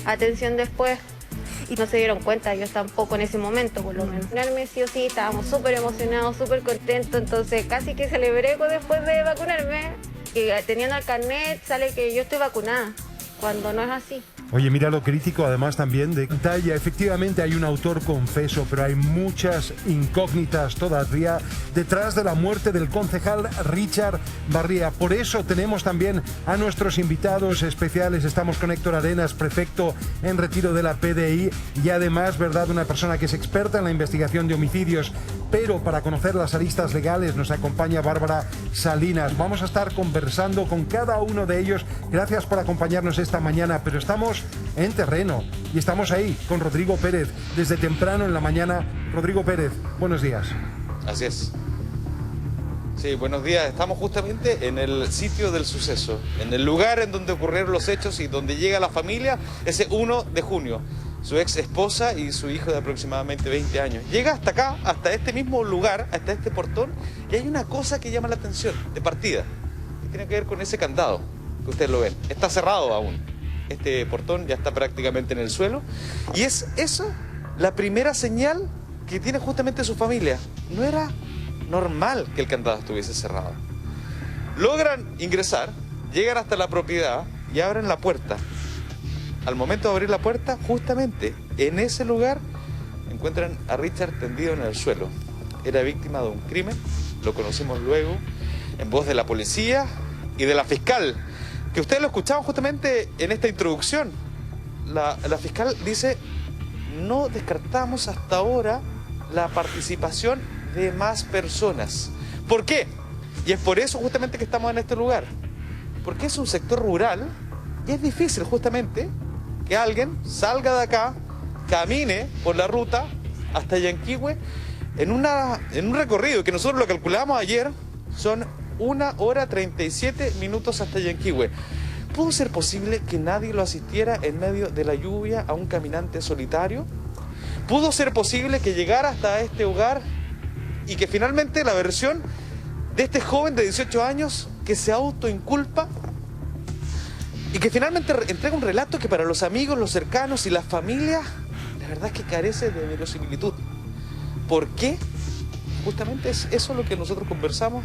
atención después. Y no se dieron cuenta, ellos tampoco en ese momento, por lo menos. Vacunarme sí o sí, estábamos súper emocionados, súper contentos, entonces casi que celebré después de vacunarme. Y teniendo el carnet sale que yo estoy vacunada, cuando no es así. Oye, mira lo crítico además también de Talla. Efectivamente hay un autor confeso, pero hay muchas incógnitas todavía detrás de la muerte del concejal Richard Barría. Por eso tenemos también a nuestros invitados especiales. Estamos con Héctor Arenas, prefecto en retiro de la PDI y además, ¿verdad?, una persona que es experta en la investigación de homicidios. Pero para conocer las aristas legales nos acompaña Bárbara Salinas. Vamos a estar conversando con cada uno de ellos. Gracias por acompañarnos esta mañana, pero estamos en terreno y estamos ahí con Rodrigo Pérez desde temprano en la mañana. Rodrigo Pérez, buenos días. Así es. Sí, buenos días. Estamos justamente en el sitio del suceso, en el lugar en donde ocurrieron los hechos y donde llega la familia ese 1 de junio. Su ex esposa y su hijo de aproximadamente 20 años. Llega hasta acá, hasta este mismo lugar, hasta este portón, y hay una cosa que llama la atención, de partida, que tiene que ver con ese candado, que ustedes lo ven. Está cerrado aún. Este portón ya está prácticamente en el suelo. Y es eso la primera señal que tiene justamente su familia. No era normal que el candado estuviese cerrado. Logran ingresar, llegan hasta la propiedad y abren la puerta. Al momento de abrir la puerta, justamente en ese lugar encuentran a Richard tendido en el suelo. Era víctima de un crimen, lo conocimos luego en voz de la policía y de la fiscal, que ustedes lo escuchaban justamente en esta introducción. La fiscal dice: no descartamos hasta ahora la participación de más personas. ¿Por qué? Y es por eso justamente que estamos en este lugar. Porque es un sector rural y es difícil justamente que alguien salga de acá, camine por la ruta hasta Yanquihue en un recorrido que nosotros lo calculamos ayer, son 1 hora 37 minutos hasta Yanquihue. ¿Pudo ser posible que nadie lo asistiera en medio de la lluvia a un caminante solitario? ¿Pudo ser posible que llegara hasta este hogar y que finalmente la versión de este joven de 18 años que se autoinculpa y que finalmente entrega un relato que para los amigos, los cercanos y la familia, la verdad es que carece de verosimilitud? ¿Por qué? Justamente es eso lo que nosotros conversamos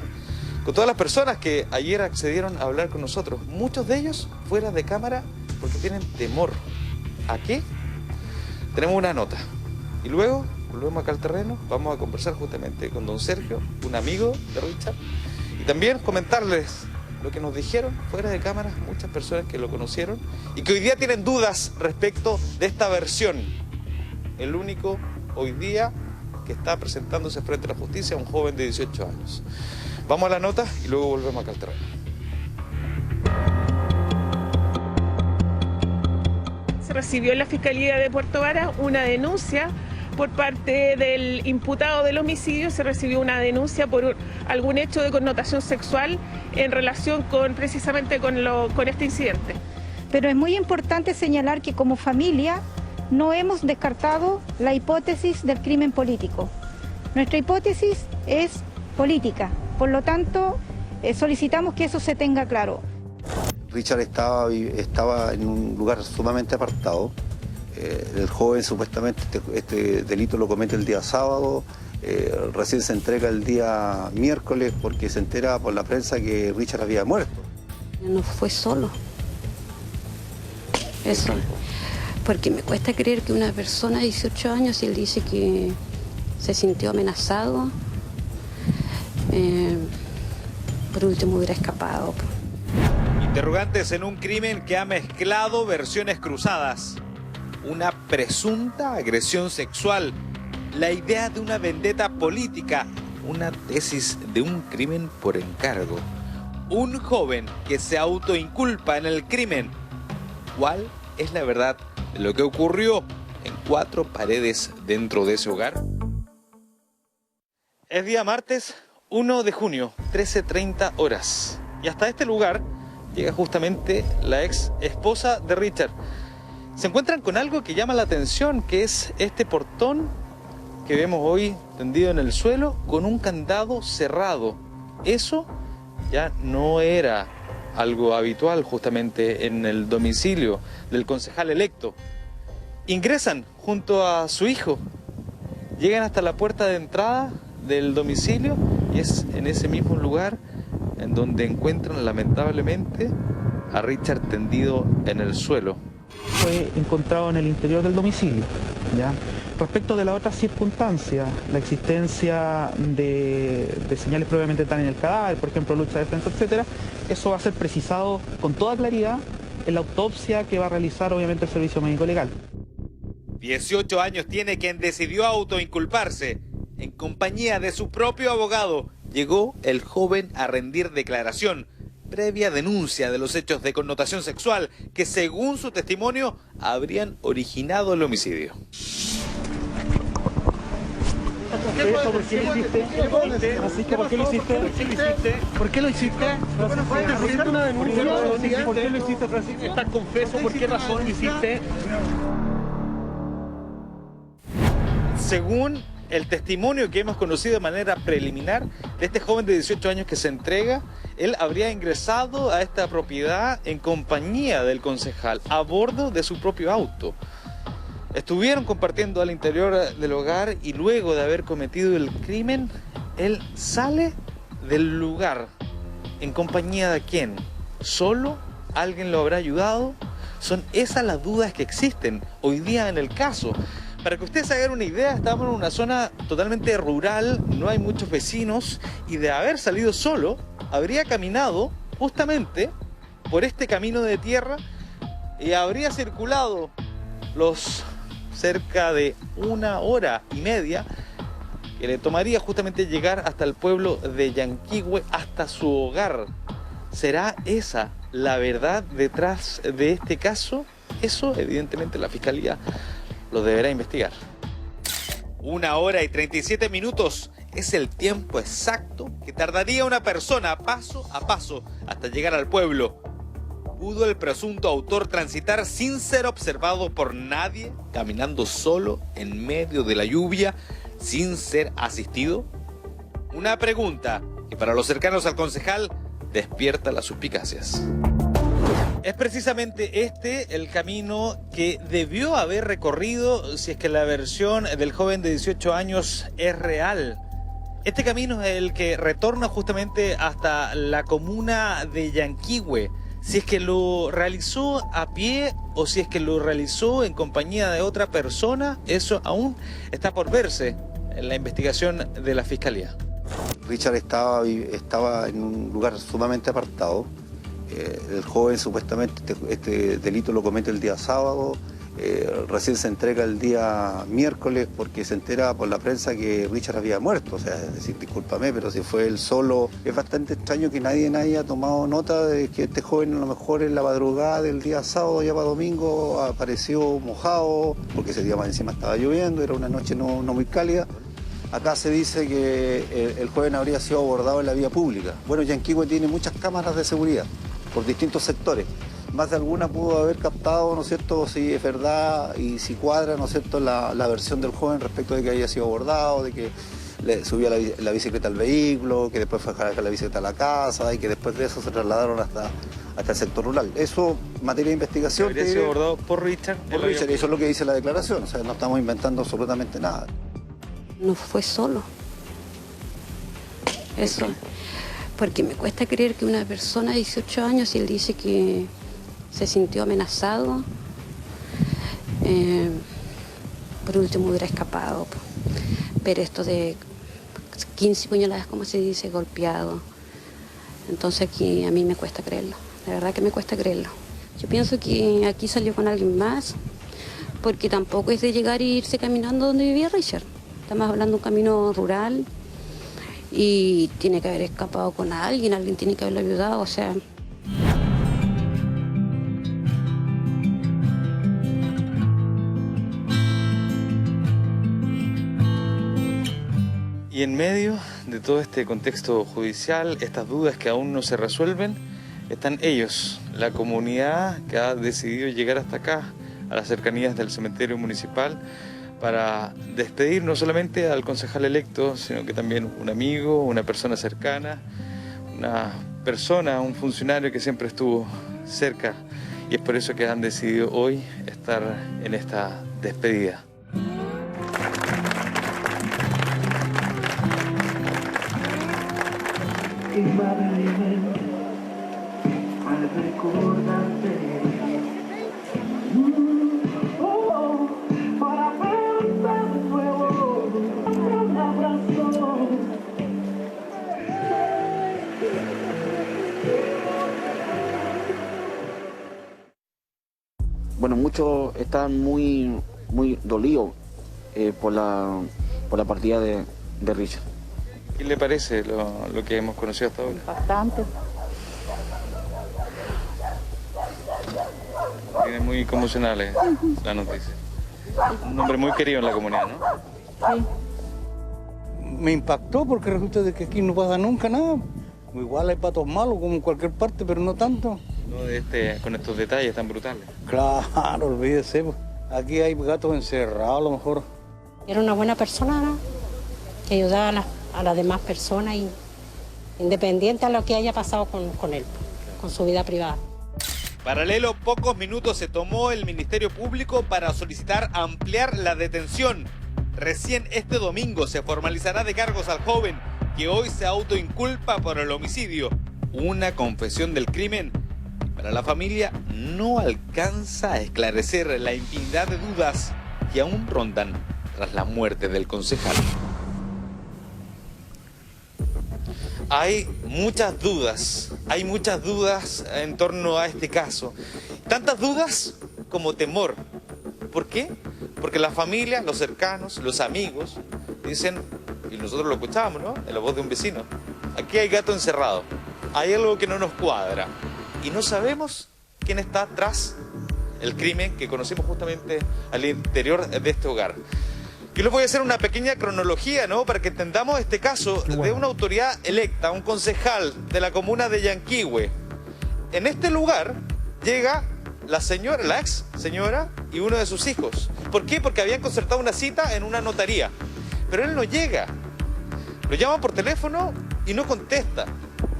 con todas las personas que ayer accedieron a hablar con nosotros. Muchos de ellos fuera de cámara porque tienen temor. ¿A qué? Tenemos una nota. Y luego volvemos acá al terreno, vamos a conversar justamente con don Sergio, un amigo de Richard, y también comentarles lo que nos dijeron fuera de cámara muchas personas que lo conocieron y que hoy día tienen dudas respecto de esta versión. El único hoy día que está presentándose frente a la justicia, un joven de 18 años. Vamos a la nota y luego volvemos acá al terreno. Se recibió en la Fiscalía de Puerto Varas una denuncia por parte del imputado del homicidio. Se recibió una denuncia por algún hecho de connotación sexual en relación precisamente con este incidente. Pero es muy importante señalar que como familia no hemos descartado la hipótesis del crimen político. Nuestra hipótesis es política, por lo tanto solicitamos que eso se tenga claro. Richard estaba en un lugar sumamente apartado. El joven supuestamente este delito lo comete el día sábado, recién se entrega el día miércoles porque se entera por la prensa que Richard había muerto. No fue solo. Eso, porque me cuesta creer que una persona de 18 años, y él dice que se sintió amenazado, por último hubiera escapado. Interrogantes en un crimen que ha mezclado versiones cruzadas. Una presunta agresión sexual, la idea de una vendetta política, una tesis de un crimen por encargo. Un joven que se autoinculpa en el crimen. ¿Cuál es la verdad de lo que ocurrió en 4 paredes dentro de ese hogar? Es día martes 1 de junio, 13:30 horas. Y hasta este lugar llega justamente la ex esposa de Richard. Se encuentran con algo que llama la atención, que es este portón que vemos hoy tendido en el suelo con un candado cerrado. Eso ya no era algo habitual justamente en el domicilio del concejal electo. Ingresan junto a su hijo, llegan hasta la puerta de entrada del domicilio y es en ese mismo lugar en donde encuentran lamentablemente a Richard tendido en el suelo. Fue encontrado en el interior del domicilio, ¿ya? Respecto de la otra circunstancia, la existencia de señales previamente están en el cadáver, por ejemplo lucha, defensa, etcétera, eso va a ser precisado con toda claridad en la autopsia que va a realizar obviamente el Servicio Médico Legal. 18 años tiene quien decidió autoinculparse. En compañía de su propio abogado, llegó el joven a rendir declaración, previa denuncia de los hechos de connotación sexual que, según su testimonio, habrían originado el homicidio. ¿Por qué lo hiciste? ¿Por qué lo hiciste? ¿Por qué lo hiciste? Una denuncia. ¿Por qué lo hiciste, Francisco? ¿Estás confeso? ¿Por qué razón lo hiciste? Según el testimonio que hemos conocido de manera preliminar de este joven de 18 años que se entrega, él habría ingresado a esta propiedad en compañía del concejal, a bordo de su propio auto. Estuvieron compartiendo al interior del hogar y luego de haber cometido el crimen, él sale del lugar. ¿En compañía de quién? ¿Solo? ¿Alguien lo habrá ayudado? Son esas las dudas que existen hoy día en el caso. Para que ustedes se hagan una idea, estamos en una zona totalmente rural, no hay muchos vecinos y de haber salido solo, habría caminado justamente por este camino de tierra y habría circulado los cerca de 1 hora y media que le tomaría justamente llegar hasta el pueblo de Yanquihue, hasta su hogar. ¿Será esa la verdad detrás de este caso? Eso evidentemente la Fiscalía lo deberá investigar. 1 hora y 37 minutos es el tiempo exacto que tardaría una persona paso a paso hasta llegar al pueblo. ¿Pudo el presunto autor transitar sin ser observado por nadie, caminando solo en medio de la lluvia, sin ser asistido? Una pregunta que para los cercanos al concejal despierta las suspicacias. Es precisamente este el camino que debió haber recorrido si es que la versión del joven de 18 años es real. Este camino es el que retorna justamente hasta la comuna de Yanquihue. Si es que lo realizó a pie o si es que lo realizó en compañía de otra persona, eso aún está por verse en la investigación de la Fiscalía. Richard estaba en un lugar sumamente apartado. El joven supuestamente este delito lo comete el día sábado, recién se entrega el día miércoles porque se entera por la prensa que Richard había muerto. O sea, es decir, discúlpame, pero si fue él solo, es bastante extraño que nadie haya tomado nota de que este joven a lo mejor en la madrugada del día sábado, ya para domingo, apareció mojado, porque ese día más encima estaba lloviendo, era una noche no muy cálida. Acá se dice que el joven habría sido abordado en la vía pública. Bueno, Yanquihue tiene muchas cámaras de seguridad por distintos sectores. Más de alguna pudo haber captado, ¿no es cierto?, si es verdad y si cuadra, ¿no es cierto?, la versión del joven respecto de que había sido abordado, de que le subía la bicicleta al vehículo, que después fue a dejar la bicicleta a la casa y que después de eso se trasladaron hasta el sector rural. Eso, materia de investigación... ¿Habría sido abordado por Richard? Por Richard, y eso es lo que dice la declaración. O sea, no estamos inventando absolutamente nada. No fue solo. Eso. Porque me cuesta creer que una persona de 18 años, y él dice que se sintió amenazado, por último hubiera escapado. Pero esto de 15 puñaladas, como se dice, golpeado. Entonces aquí a mí me cuesta creerlo. La verdad que me cuesta creerlo. Yo pienso que aquí salió con alguien más, porque tampoco es de llegar e irse caminando donde vivía Richard. Estamos hablando de un camino rural y tiene que haber escapado con alguien tiene que haberlo ayudado, o sea... Y en medio de todo este contexto judicial, estas dudas que aún no se resuelven, están ellos, la comunidad que ha decidido llegar hasta acá, a las cercanías del cementerio municipal, para despedir no solamente al concejal electo, sino que también un amigo, una persona cercana, una persona, un funcionario que siempre estuvo cerca, y es por eso que han decidido hoy estar en esta despedida. Bueno, muchos están muy dolidos por la partida de Richard. ¿Qué le parece lo que hemos conocido hasta ahora? Bastante. Tiene muy conmocionales la noticia. Un hombre muy querido en la comunidad, ¿no? Sí. Me impactó porque resulta de que aquí no pasa nunca nada. Igual hay patos malos como en cualquier parte, pero no tanto. No con estos detalles tan brutales. Claro, olvídese. Aquí hay gatos encerrados a lo mejor. Era una buena persona, ¿no? Que ayudaba a las demás personas, y independiente a lo que haya pasado con él, con su vida privada. Paralelo, pocos minutos se tomó el Ministerio Público para solicitar ampliar la detención. Recién este domingo se formalizará de cargos al joven, que hoy se autoinculpa por el homicidio. Una confesión del crimen y para la familia no alcanza a esclarecer la infinidad de dudas que aún rondan tras la muerte del concejal. Hay muchas dudas en torno a este caso. Tantas dudas como temor. ¿Por qué? Porque la familia, los cercanos, los amigos dicen, y nosotros lo escuchábamos, ¿no? En la voz de un vecino, aquí hay gato encerrado, hay algo que no nos cuadra y no sabemos quién está tras el crimen que conocimos justamente al interior de este hogar. Yo les voy a hacer una pequeña cronología, ¿no? Para que entendamos este caso de una autoridad electa, un concejal de la comuna de Yanquihue. En este lugar llega la ex señora y uno de sus hijos. ¿Por qué? Porque habían concertado una cita en una notaría. Pero él no llega. Lo llaman por teléfono y no contesta.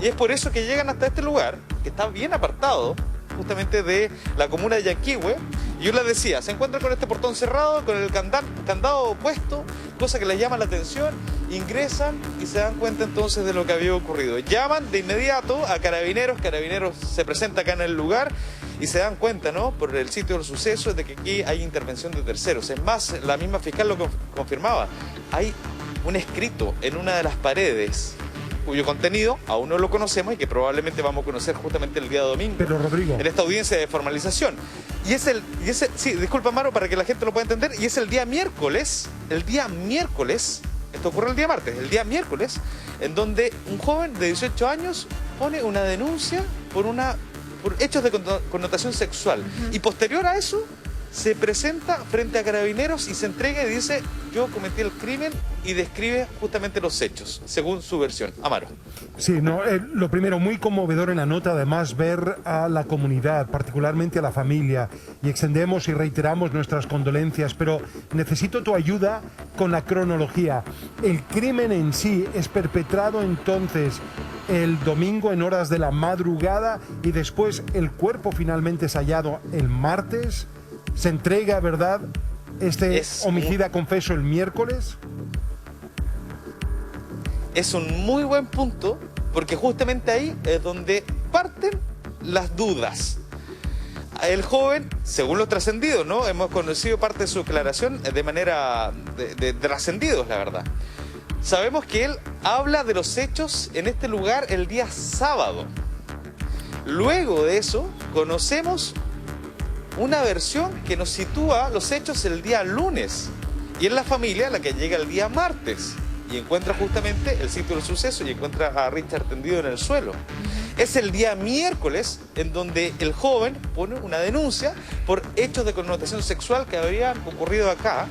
Y es por eso que llegan hasta este lugar, que está bien apartado, justamente de la comuna de Yanquihue. Y yo les decía, se encuentran con este portón cerrado, con el candado puesto, cosa que les llama la atención, ingresan y se dan cuenta entonces de lo que había ocurrido. Llaman de inmediato a Carabineros se presenta acá en el lugar y se dan cuenta, ¿no?, por el sitio del suceso, de que aquí hay intervención de terceros. Es más, la misma fiscal lo confirmaba. Hay un escrito en una de las paredes cuyo contenido aún no lo conocemos y que probablemente vamos a conocer justamente el día domingo. Pero Rodrigo, en esta audiencia de formalización. Sí, disculpa, Maro, para que la gente lo pueda entender, y es el día miércoles, esto ocurre el día martes, el día miércoles, en donde un joven de 18 años pone una denuncia por hechos de connotación sexual. Y posterior a eso, se presenta frente a Carabineros y se entrega y dice, yo cometí el crimen, y describe justamente los hechos, según su versión. Amaro. Sí, no, lo primero, muy conmovedor en la nota, además, ver a la comunidad, particularmente a la familia, y extendemos y reiteramos nuestras condolencias, pero necesito tu ayuda con la cronología. El crimen en sí es perpetrado entonces el domingo en horas de la madrugada y después el cuerpo finalmente es hallado el martes. ¿Se entrega, verdad, este homicida confeso el miércoles? Es un muy buen punto, porque justamente ahí es donde parten las dudas. El joven, según los trascendidos, ¿no?, hemos conocido parte de su declaración de manera de trascendidos, la verdad. Sabemos que él habla de los hechos en este lugar el día sábado. Luego de eso, conocemos una versión que nos sitúa los hechos el día lunes. Y es la familia la que llega el día martes y encuentra justamente el sitio del suceso y encuentra a Richard tendido en el suelo. Es el día miércoles en donde el joven pone una denuncia por hechos de connotación sexual que habrían ocurrido acá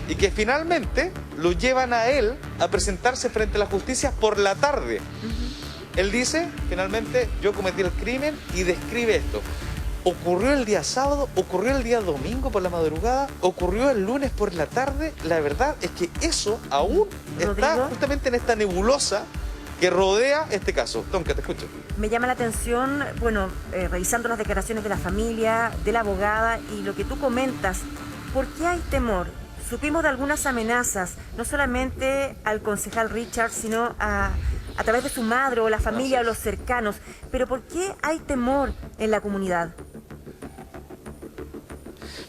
y que finalmente lo llevan a él a presentarse frente a la justicia por la tarde. Él dice, finalmente, yo cometí el crimen, y describe esto. Ocurrió el día sábado, ocurrió el día domingo por la madrugada, ocurrió el lunes por la tarde. La verdad es que eso aún está justamente en esta nebulosa que rodea este caso. Tonka, te escucho. Me llama la atención, bueno, revisando las declaraciones de la familia, de la abogada y lo que tú comentas, ¿por qué hay temor? Supimos de algunas amenazas, no solamente al concejal Richard, sino a través de su madre o la familia o los cercanos. Pero ¿por qué hay temor en la comunidad?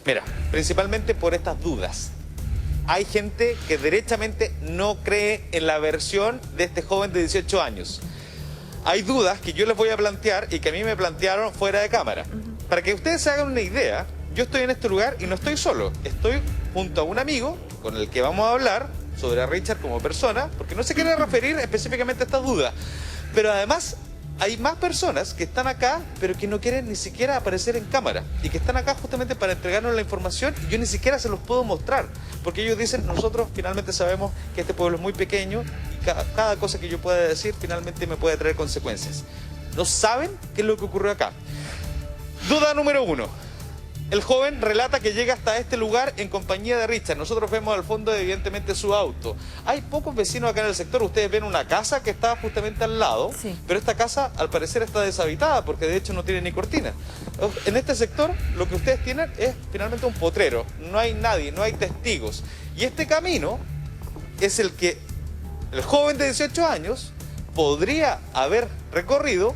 Mira, principalmente por estas dudas. Hay gente que derechamente no cree en la versión de este joven de 18 años. Hay dudas que yo les voy a plantear y que a mí me plantearon fuera de cámara. Para que ustedes se hagan una idea, yo estoy en este lugar y no estoy solo. Estoy junto a un amigo con el que vamos a hablar sobre a Richard como persona, porque no se quiere referir específicamente a estas dudas. Pero además hay más personas que están acá, pero que no quieren ni siquiera aparecer en cámara. Y que están acá justamente para entregarnos la información y yo ni siquiera se los puedo mostrar. Porque ellos dicen, nosotros finalmente sabemos que este pueblo es muy pequeño y cada cosa que yo pueda decir finalmente me puede traer consecuencias. No saben qué es lo que ocurrió acá. Duda número 1. El joven relata que llega hasta este lugar en compañía de Richard. Nosotros vemos al fondo evidentemente su auto. Hay pocos vecinos acá en el sector. Ustedes ven una casa que está justamente al lado, sí. Pero esta casa al parecer está deshabitada porque de hecho no tiene ni cortina. En este sector lo que ustedes tienen es finalmente un potrero. No hay nadie, no hay testigos. Y este camino es el que el joven de 18 años podría haber recorrido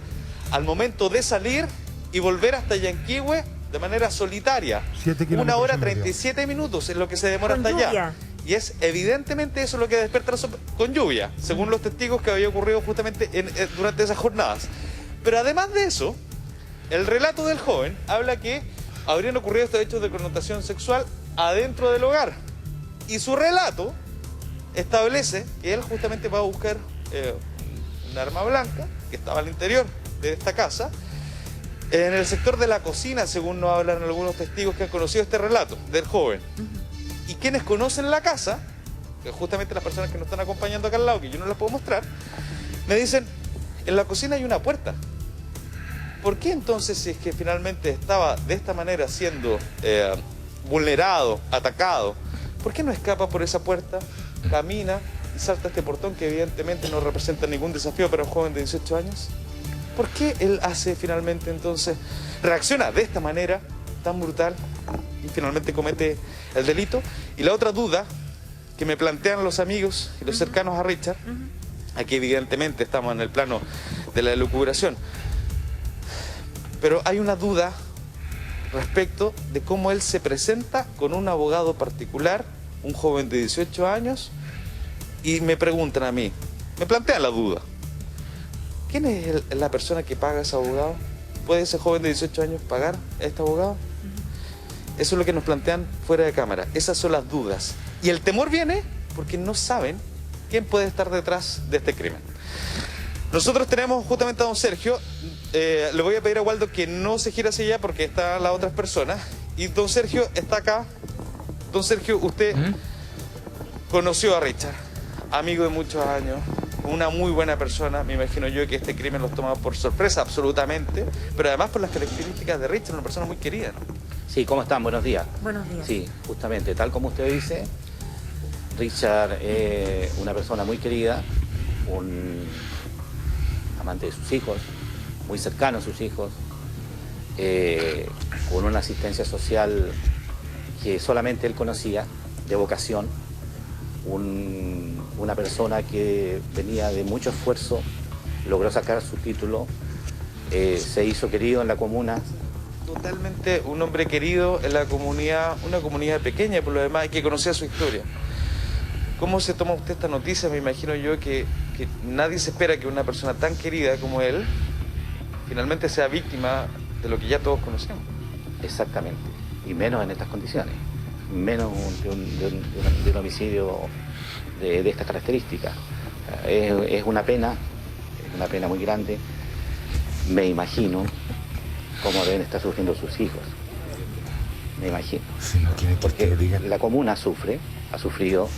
al momento de salir y volver hasta Yanquihue de manera solitaria. 1 hora 37 minutos es lo que se demora hasta allá. Y es evidentemente eso lo que despierta con lluvia, según los testigos que había ocurrido justamente durante esas jornadas. Pero además de eso, el relato del joven habla que habrían ocurrido estos hechos de connotación sexual adentro del hogar. Y su relato establece que él justamente va a buscar un arma blanca que estaba al interior de esta casa, en el sector de la cocina, según nos hablan algunos testigos que han conocido este relato del joven. Y quienes conocen la casa, que justamente las personas que nos están acompañando acá al lado, que yo no les puedo mostrar, me dicen, en la cocina hay una puerta. ¿Por qué entonces, si es que finalmente estaba de esta manera siendo vulnerado, atacado, por qué no escapa por esa puerta, camina y salta este portón que evidentemente no representa ningún desafío para un joven de 18 años? ¿Por qué él hace finalmente entonces, reacciona de esta manera tan brutal y finalmente comete el delito? Y la otra duda que me plantean los amigos y los cercanos a Richard, aquí evidentemente estamos en el plano de la elucubración, pero hay una duda respecto de cómo él se presenta con un abogado particular, un joven de 18 años, y me preguntan a mí, me plantean la duda. ¿Quién es la persona que paga a ese abogado? ¿Puede ese joven de 18 años pagar a este abogado? Eso es lo que nos plantean fuera de cámara. Esas son las dudas. Y el temor viene porque no saben quién puede estar detrás de este crimen. Nosotros tenemos justamente a don Sergio. Le voy a pedir a Waldo que no se gire hacia allá porque están las otras personas. Y don Sergio está acá. Don Sergio, usted conoció a Richard, amigo de muchos años. Una muy buena persona, me imagino yo que este crimen los toma por sorpresa, absolutamente, pero además por las características de Richard, una persona muy querida, ¿no? Sí, ¿cómo están? Buenos días. Buenos días. Sí, justamente, tal como usted dice, Richard es una persona muy querida, un amante de sus hijos, muy cercano a sus hijos, con una asistencia social que solamente él conocía, de vocación. Una persona que venía de mucho esfuerzo, logró sacar su título, se hizo querido en la comuna. Totalmente un hombre querido en la comunidad, una comunidad pequeña por lo demás, y que conocía su historia. ¿Cómo se toma usted esta noticia? Me imagino yo que nadie se espera que una persona tan querida como él finalmente sea víctima de lo que ya todos conocemos. Exactamente, y menos en estas condiciones. Menos de un homicidio de estas características. Es una pena muy grande. Me imagino cómo deben estar sufriendo sus hijos. Me imagino. Si no quiere porque la comuna ha sufrido,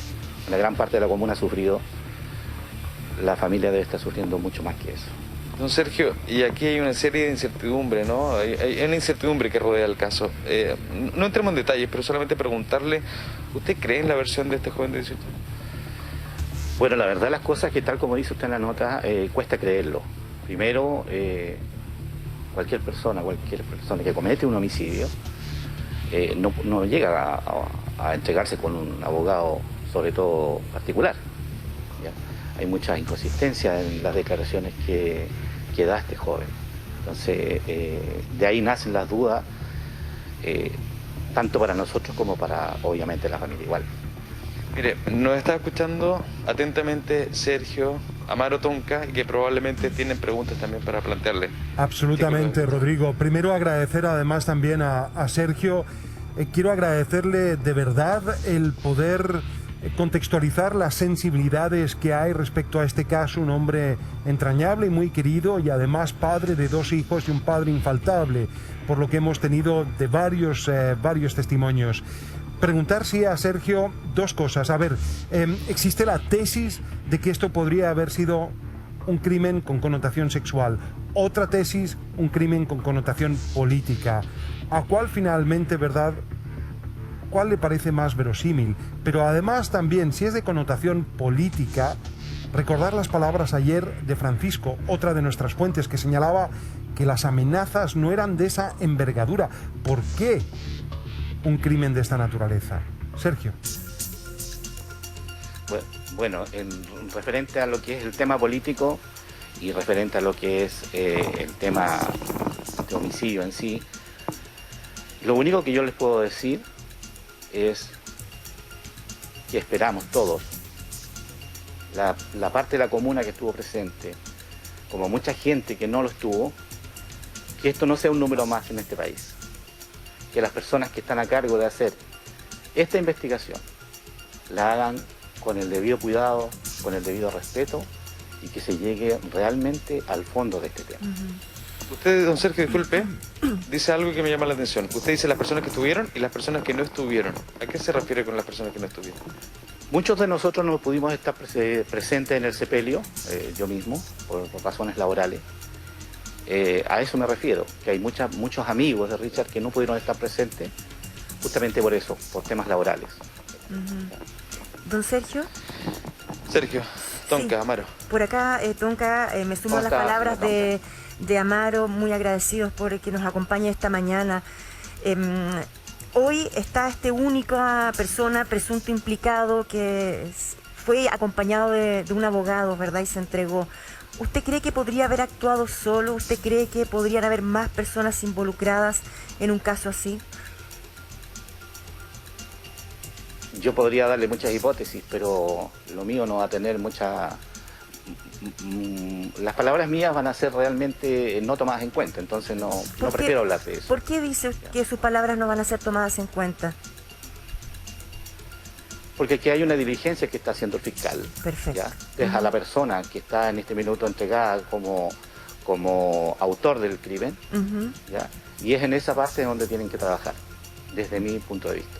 una gran parte de la comuna ha sufrido, la familia debe estar sufriendo mucho más que eso. Don Sergio, y aquí hay una serie de incertidumbre, ¿no? Hay una incertidumbre que rodea el caso. No entremos en detalles, pero solamente preguntarle, ¿usted cree en la versión de este joven de 18 años? Bueno, la verdad las cosas que tal como dice usted en la nota, cuesta creerlo. Primero, cualquier persona que comete un homicidio no llega a entregarse con un abogado, sobre todo particular, ¿ya? Hay muchas inconsistencias en las declaraciones que da este joven. Entonces, de ahí nacen las dudas, tanto para nosotros como para, obviamente, la familia igual. Mire, nos está escuchando atentamente Sergio, Amaro, Tonka, y que probablemente tienen preguntas también para plantearle. Absolutamente, Rodrigo. Primero agradecer además también a Sergio. Quiero agradecerle de verdad el poder contextualizar las sensibilidades que hay respecto a este caso. Un hombre entrañable y muy querido, y además padre de 2 hijos y un padre infaltable, por lo que hemos tenido de varios testimonios. Preguntar si a Sergio 2 cosas. A ver, existe la tesis de que esto podría haber sido un crimen con connotación sexual. Otra tesis, un crimen con connotación política. ¿A cuál finalmente, verdad? ¿Cuál le parece más verosímil? Pero además también, si es de connotación política, recordar las palabras ayer de Francisco, otra de nuestras fuentes, que señalaba que las amenazas no eran de esa envergadura. ¿Por qué un crimen de esta naturaleza? Sergio. Bueno, en referente a lo que es el tema político y referente a lo que es el tema de homicidio en sí, lo único que yo les puedo decir es que esperamos todos, la parte de la comuna que estuvo presente, como mucha gente que no lo estuvo, que esto no sea un número más en este país, que las personas que están a cargo de hacer esta investigación la hagan con el debido cuidado, con el debido respeto, y que se llegue realmente al fondo de este tema. Usted, don Sergio, disculpe, dice algo que me llama la atención. Usted dice las personas que estuvieron y las personas que no estuvieron. ¿A qué se refiere con las personas que no estuvieron? Muchos de nosotros no pudimos estar presentes en el sepelio, yo mismo, por razones laborales. A eso me refiero, que hay muchos amigos de Richard que no pudieron estar presentes justamente por eso, por temas laborales. Don Sergio. Sergio, Tonka, Sí. Amaro. Por acá, Tonka, me sumo a las palabras de Amaro, muy agradecidos por que nos acompañe esta mañana. Hoy está esta única persona, presunto implicado, que fue acompañado de un abogado, ¿verdad? Y se entregó. ¿Usted cree que podría haber actuado solo? ¿Usted cree que podrían haber más personas involucradas en un caso así? Yo podría darle muchas hipótesis, pero lo mío no va a tener mucha... Las palabras mías van a ser realmente no tomadas en cuenta, entonces no prefiero hablar de eso. ¿Por qué dice que sus palabras no van a ser tomadas en cuenta? Porque aquí hay una diligencia que está haciendo el fiscal. Perfecto. ¿Ya? Es a la persona que está en este minuto entregada como autor del crimen, ¿ya? Y es en esa base donde tienen que trabajar, desde mi punto de vista.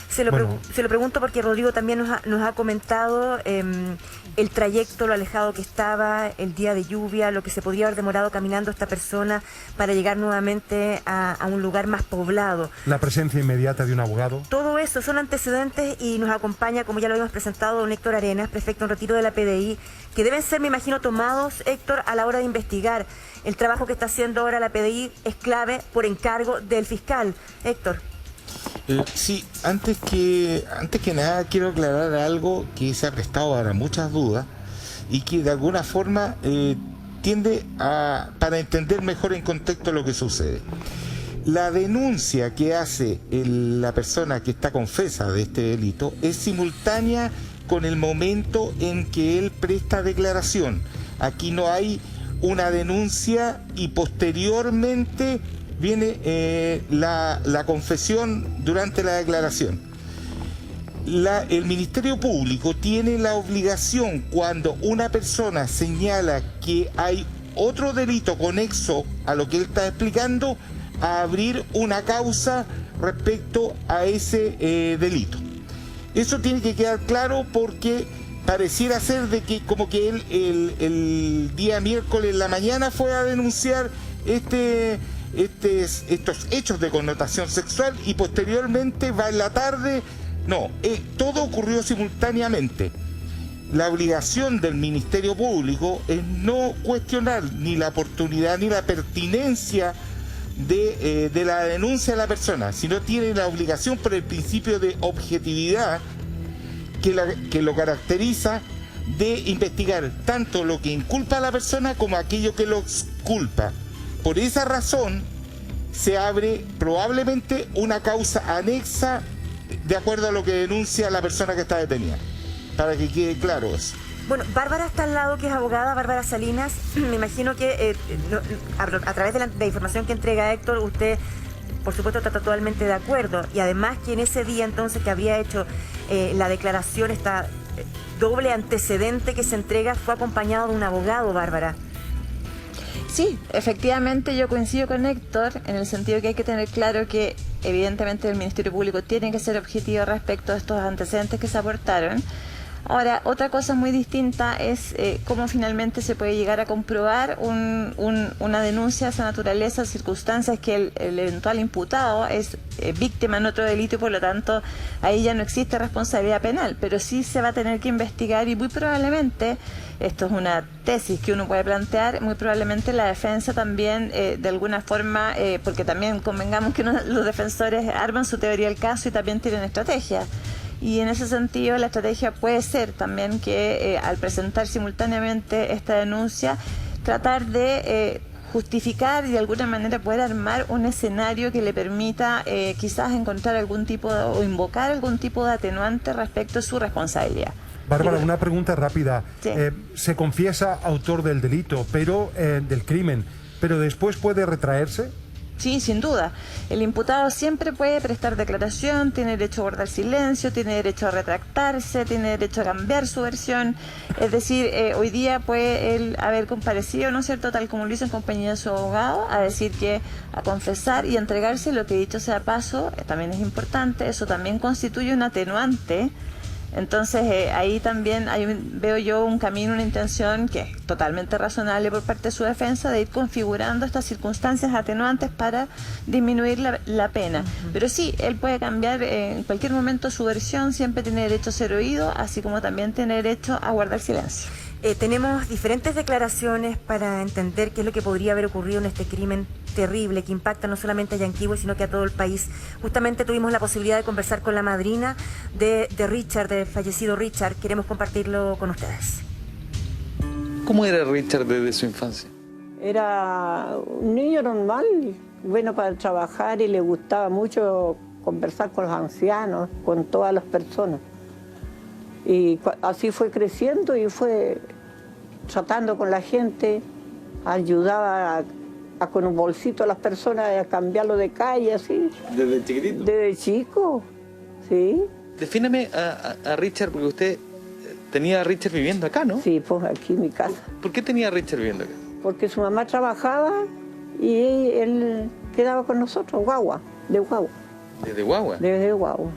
Se lo pregunto porque Rodrigo también nos ha comentado el trayecto, lo alejado que estaba, el día de lluvia, lo que se podría haber demorado caminando esta persona para llegar nuevamente a un lugar más poblado. La presencia inmediata de un abogado. Todo eso son antecedentes y nos acompaña, como ya lo habíamos presentado, don Héctor Arenas, prefecto en retiro de la PDI, que deben ser, me imagino, tomados, Héctor, a la hora de investigar. El trabajo que está haciendo ahora la PDI es clave por encargo del fiscal. Héctor. Sí, antes que nada quiero aclarar algo que se ha prestado para muchas dudas y que de alguna forma tiende para entender mejor en contexto lo que sucede. La denuncia que hace la persona que está confesa de este delito es simultánea con el momento en que él presta declaración. Aquí no hay una denuncia y posteriormente viene la confesión durante la declaración. El Ministerio Público tiene la obligación, cuando una persona señala que hay otro delito conexo a lo que él está explicando, a abrir una causa respecto a ese delito. Eso tiene que quedar claro, porque pareciera ser de que como que él el día miércoles en la mañana fue a denunciar estos hechos de connotación sexual y posteriormente va en la tarde. No, todo ocurrió simultáneamente. la obligación del Ministerio Público es no cuestionar ni la oportunidad ni la pertinencia de la denuncia de la persona, sino tiene la obligación por el principio de objetividad que lo caracteriza de investigar tanto lo que inculpa a la persona como aquello que lo culpa. Por esa razón se abre probablemente una causa anexa de acuerdo a lo que denuncia la persona que está detenida, para que quede claro eso. Bueno, Bárbara está al lado, que es abogada, Bárbara Salinas. Me imagino que a través de la información que entrega Héctor, usted, por supuesto, está totalmente de acuerdo. Y además que en ese día entonces que había hecho la declaración, esta doble antecedente que se entrega, fue acompañado de un abogado, Bárbara. Sí, efectivamente yo coincido con Héctor en el sentido que hay que tener claro que evidentemente el Ministerio Público tiene que ser objetivo respecto a estos antecedentes que se aportaron. Ahora, otra cosa muy distinta es cómo finalmente se puede llegar a comprobar una denuncia de esa naturaleza, circunstancias que el eventual imputado es víctima en otro delito y por lo tanto ahí ya no existe responsabilidad penal, pero sí se va a tener que investigar y muy probablemente, esto es una tesis que uno puede plantear, muy probablemente la defensa también de alguna forma, porque también convengamos que los defensores arman su teoría del caso y también tienen estrategia. Y en ese sentido la estrategia puede ser también que al presentar simultáneamente esta denuncia, tratar de justificar y de alguna manera poder armar un escenario que le permita quizás encontrar algún tipo o invocar algún tipo de atenuante respecto a su responsabilidad. Bárbara, una pregunta rápida. Sí. Se confiesa autor del delito, pero del crimen, pero después puede retraerse. Sí, sin duda. El imputado siempre puede prestar declaración, tiene derecho a guardar silencio, tiene derecho a retractarse, tiene derecho a cambiar su versión. Es decir, hoy día puede él haber comparecido, ¿no es cierto?, tal como lo hizo en compañía de su abogado, a decir que, a confesar y entregarse, lo que dicho sea paso, también es importante, eso también constituye un atenuante. Entonces ahí también veo yo un camino, una intención que es totalmente razonable por parte de su defensa de ir configurando estas circunstancias atenuantes para disminuir la pena. Pero sí, él puede cambiar en cualquier momento su versión, siempre tiene derecho a ser oído, así como también tiene derecho a guardar silencio. Tenemos diferentes declaraciones para entender qué es lo que podría haber ocurrido en este crimen terrible que impacta no solamente a Yanquihue, sino que a todo el país. Justamente tuvimos la posibilidad de conversar con la madrina de Richard, del fallecido Richard. Queremos compartirlo con ustedes. ¿Cómo era Richard desde su infancia? Era un niño normal, bueno para trabajar y le gustaba mucho conversar con los ancianos, con todas las personas. Y así fue creciendo y fue tratando con la gente, ayudaba con un bolsito a las personas a cambiarlo de calle, así. ¿Desde chiquitito? Desde chico, sí. Defíname a Richard, porque usted tenía a Richard viviendo acá, ¿no? Sí, pues aquí en mi casa. ¿Por qué tenía a Richard viviendo acá? Porque su mamá trabajaba y él quedaba con nosotros, de guagua. ¿Desde guagua? Desde guagua.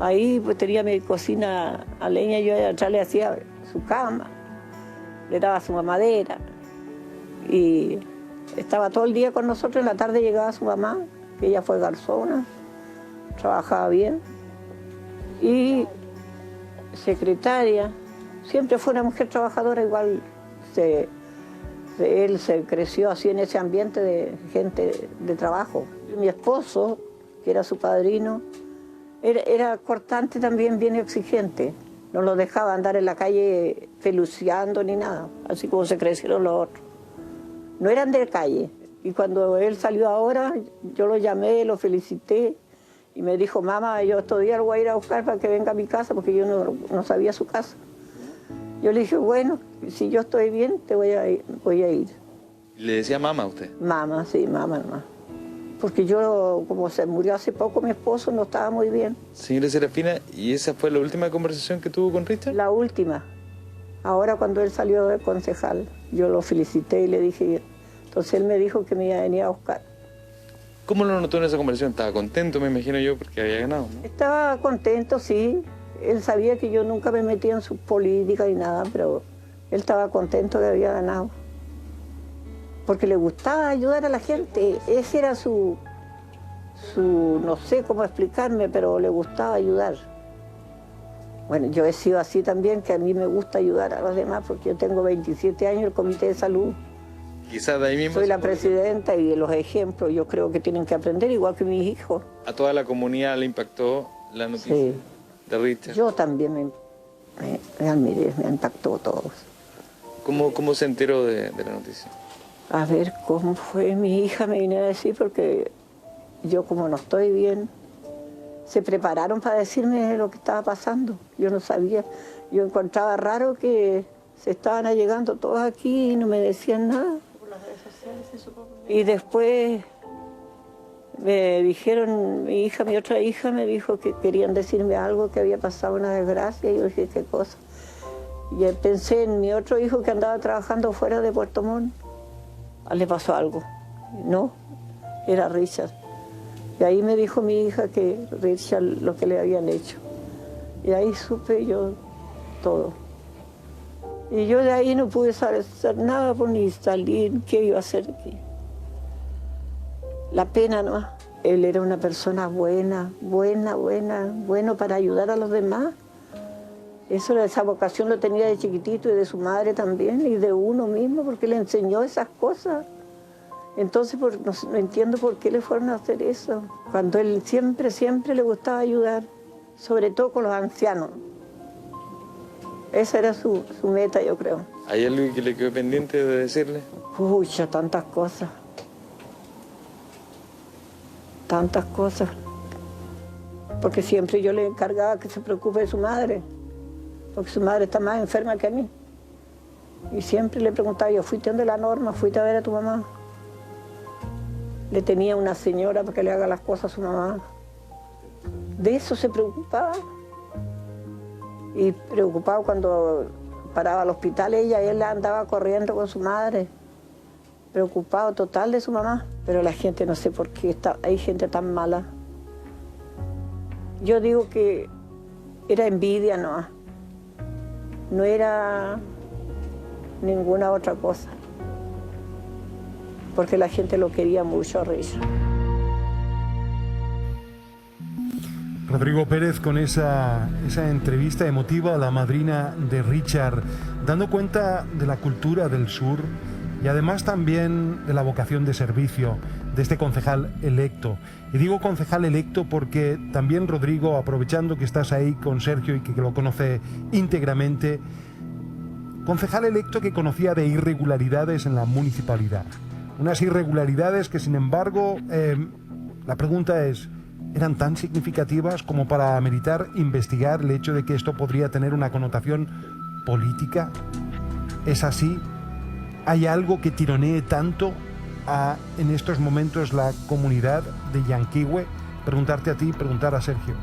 Ahí pues tenía mi cocina a leña, yo atrás le hacía su cama, le daba su mamadera y estaba todo el día con nosotros. En la tarde llegaba su mamá, que ella fue garzona, trabajaba bien, y secretaria, siempre fue una mujer trabajadora. Igual él se creció así en ese ambiente de gente de trabajo. Mi esposo, que era su padrino, era cortante también, bien exigente. No lo dejaba andar en la calle peluceando ni nada, así como se crecieron los otros. No eran de calle. Y cuando él salió ahora, yo lo llamé, lo felicité y me dijo: mamá, yo estos días lo voy a ir a buscar para que venga a mi casa, porque yo no sabía su casa. Yo le dije: bueno, si yo estoy bien, voy a ir. ¿Le decía mamá a usted? Mamá, sí, mamá nomás. Porque yo, como se murió hace poco mi esposo, no estaba muy bien. Señora Serafina, ¿y esa fue la última conversación que tuvo con Richard? La última. Ahora cuando él salió de concejal, yo lo felicité y le dije, entonces él me dijo que me iba a venir a buscar. ¿Cómo lo notó en esa conversación? ¿Estaba contento, me imagino yo, porque había ganado, ¿no? Estaba contento, sí. Él sabía que yo nunca me metía en sus políticas y nada, pero él estaba contento que había ganado. Porque le gustaba ayudar a la gente. Ese era su no sé cómo explicarme, pero le gustaba ayudar. Bueno, yo he sido así también, que a mí me gusta ayudar a los demás, porque yo tengo 27 años en el Comité de Salud. Quizás de ahí mismo. Soy la presidenta y de los ejemplos yo creo que tienen que aprender, igual que mis hijos. ¿A toda la comunidad le impactó la noticia de Richard? Yo también me admiré, me impactó todo. ¿Cómo se enteró de la noticia? A ver, ¿cómo fue? Mi hija me vino a decir, porque yo como no estoy bien, se prepararon para decirme lo que estaba pasando. Yo no sabía, yo encontraba raro que se estaban allegando todos aquí y no me decían nada. Por las redes sociales se supo. Y después me dijeron, mi otra hija me dijo que querían decirme algo, que había pasado una desgracia, y yo dije, ¿qué cosa? Y pensé en mi otro hijo que andaba trabajando fuera de Puerto Montt. Le pasó algo. No, era Richard. Y ahí me dijo mi hija que Richard lo que le habían hecho. Y ahí supe yo todo. Y yo de ahí no pude hacer nada, por ni salir, qué iba a hacer aquí. La pena, ¿no? Él era una persona bueno para ayudar a los demás. Esa vocación lo tenía de chiquitito, y de su madre también, y de uno mismo, porque le enseñó esas cosas. Entonces no entiendo por qué le fueron a hacer eso, cuando él siempre le gustaba ayudar, sobre todo con los ancianos. Esa era su meta, yo creo. ¿Hay algo que le quedó pendiente de decirle? Pucha, tantas cosas. Tantas cosas. Porque siempre yo le encargaba que se preocupe de su madre, porque su madre está más enferma que a mí. Y siempre le preguntaba yo, ¿fuiste donde la Norma? ¿Fuiste a ver a tu mamá? Le tenía una señora para que le haga las cosas a su mamá. De eso se preocupaba. Y preocupado cuando paraba al hospital él andaba corriendo con su madre. Preocupado total de su mamá. Pero la gente, no sé por qué, hay gente tan mala. Yo digo que era envidia, no era ninguna otra cosa. Porque la gente lo quería mucho a Richard. Rodrigo Pérez con esa entrevista emotiva a la madrina de Richard, dando cuenta de la cultura del sur y además también de la vocación de servicio de este concejal electo. Y digo concejal electo porque también Rodrigo, aprovechando que estás ahí con Sergio y que lo conoce íntegramente, concejal electo que conocía de irregularidades en la municipalidad. Unas irregularidades que, sin embargo, la pregunta es, ¿eran tan significativas como para ameritar investigar el hecho de que esto podría tener una connotación política? ¿Es así? ¿Hay algo que tironee tanto en estos momentos la comunidad de Llanquihue? Preguntarte a ti, preguntar a Sergio.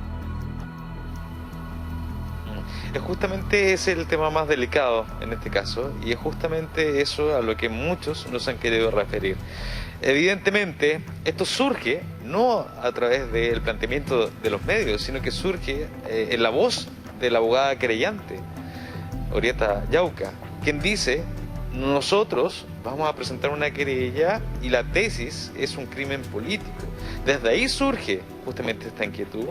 Justamente ese es el tema más delicado en este caso, y es justamente eso a lo que muchos nos han querido referir. Evidentemente, esto surge no a través del planteamiento de los medios, sino que surge en la voz de la abogada querellante, Orieta Yauca, quien dice: nosotros vamos a presentar una querella y la tesis es un crimen político. Desde ahí surge justamente esta inquietud,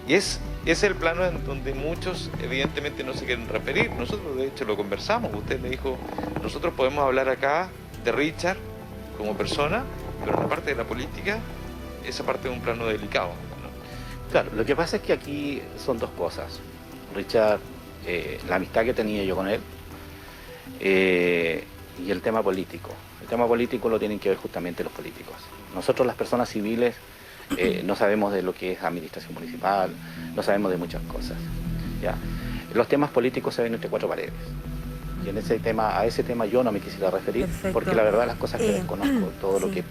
y es el plano en donde muchos evidentemente no se quieren referir. Nosotros de hecho lo conversamos, usted me dijo, nosotros podemos hablar acá de Richard como persona, pero en la parte de la política, esa parte es un plano delicado, ¿no? Claro, lo que pasa es que aquí son dos cosas. Richard, la amistad que tenía yo con él, y el tema político. El tema político lo tienen que ver justamente los políticos. Nosotros las personas civiles no sabemos de lo que es administración municipal, no sabemos de muchas cosas, ¿ya? Los temas políticos se ven entre cuatro paredes. Y en a ese tema yo no me quisiera referir. Perfecto. Porque la verdad las cosas que desconozco, todo sí.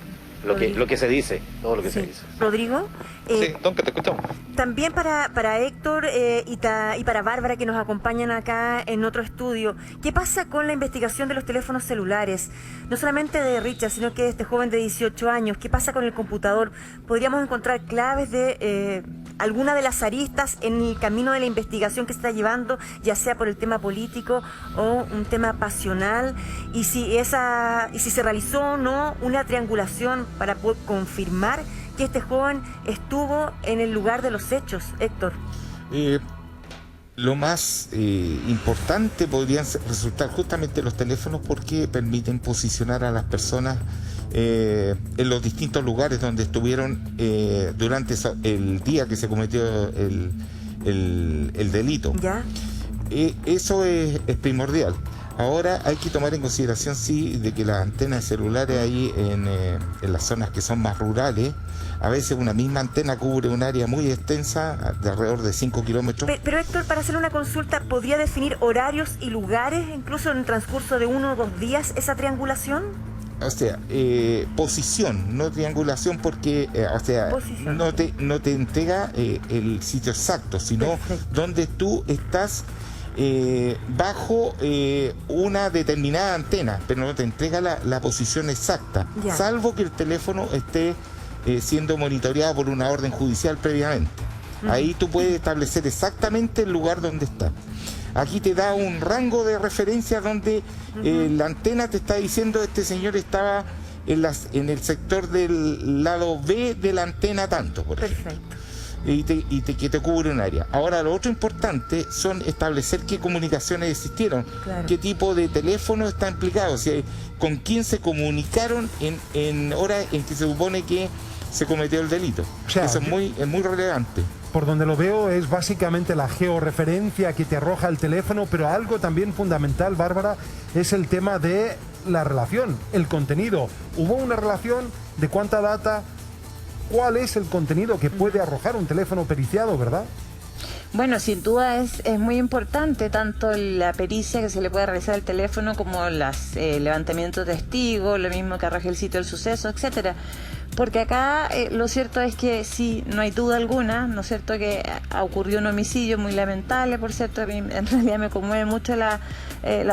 lo que se dice, todo lo que se dice. Rodrigo, sí, Tonka, te escuchamos. También para Héctor y para Bárbara, que nos acompañan acá en otro estudio, ¿qué pasa con la investigación de los teléfonos celulares? No solamente de Richard, sino que de este joven de 18 años. ¿Qué pasa con el computador? ¿Podríamos encontrar claves de alguna de las aristas en el camino de la investigación que se está llevando, ya sea por el tema político o un tema pasional? Y si se realizó o no una triangulación para poder confirmar que este joven estuvo en el lugar de los hechos, Héctor. lo más importante podrían resultar justamente los teléfonos, porque permiten posicionar a las personas en los distintos lugares donde estuvieron durante el día que se cometió el delito. ¿Ya? Eso es primordial. Ahora hay que tomar en consideración, sí, de que las antenas de celulares ahí en las zonas que son más rurales, a veces una misma antena cubre un área muy extensa de alrededor de 5 kilómetros. Pero Héctor, para hacer una consulta, ¿podría definir horarios y lugares, incluso en el transcurso de 1 o 2 días, esa triangulación? O sea, posición, no triangulación, porque no te entrega el sitio exacto, sino donde tú estás bajo una determinada antena, pero no te entrega la posición exacta, salvo que el teléfono esté siendo monitoreado por una orden judicial previamente. Ahí tú puedes establecer exactamente el lugar donde está. Aquí te da un rango de referencia donde la antena te está diciendo este señor estaba en el sector del lado B de la antena tanto, por ejemplo. Que te cubre un área. Ahora, lo otro importante son establecer qué comunicaciones existieron, qué tipo de teléfono está implicado, o sea, con quién se comunicaron en horas en que se supone que se cometió el delito. O sea, eso es muy relevante. Por donde lo veo es básicamente la georreferencia que te arroja el teléfono, pero algo también fundamental, Bárbara, es el tema de la relación, el contenido. ¿Hubo una relación de cuánta data? ¿Cuál es el contenido que puede arrojar un teléfono periciado, verdad? Bueno, sin duda es muy importante tanto la pericia que se le puede realizar al teléfono como los levantamientos de testigos, lo mismo que arroje el sitio del suceso, etcétera. Porque acá lo cierto es que sí, no hay duda alguna, ¿no es cierto?, que ocurrió un homicidio muy lamentable, por cierto. A mí en realidad me conmueve mucho las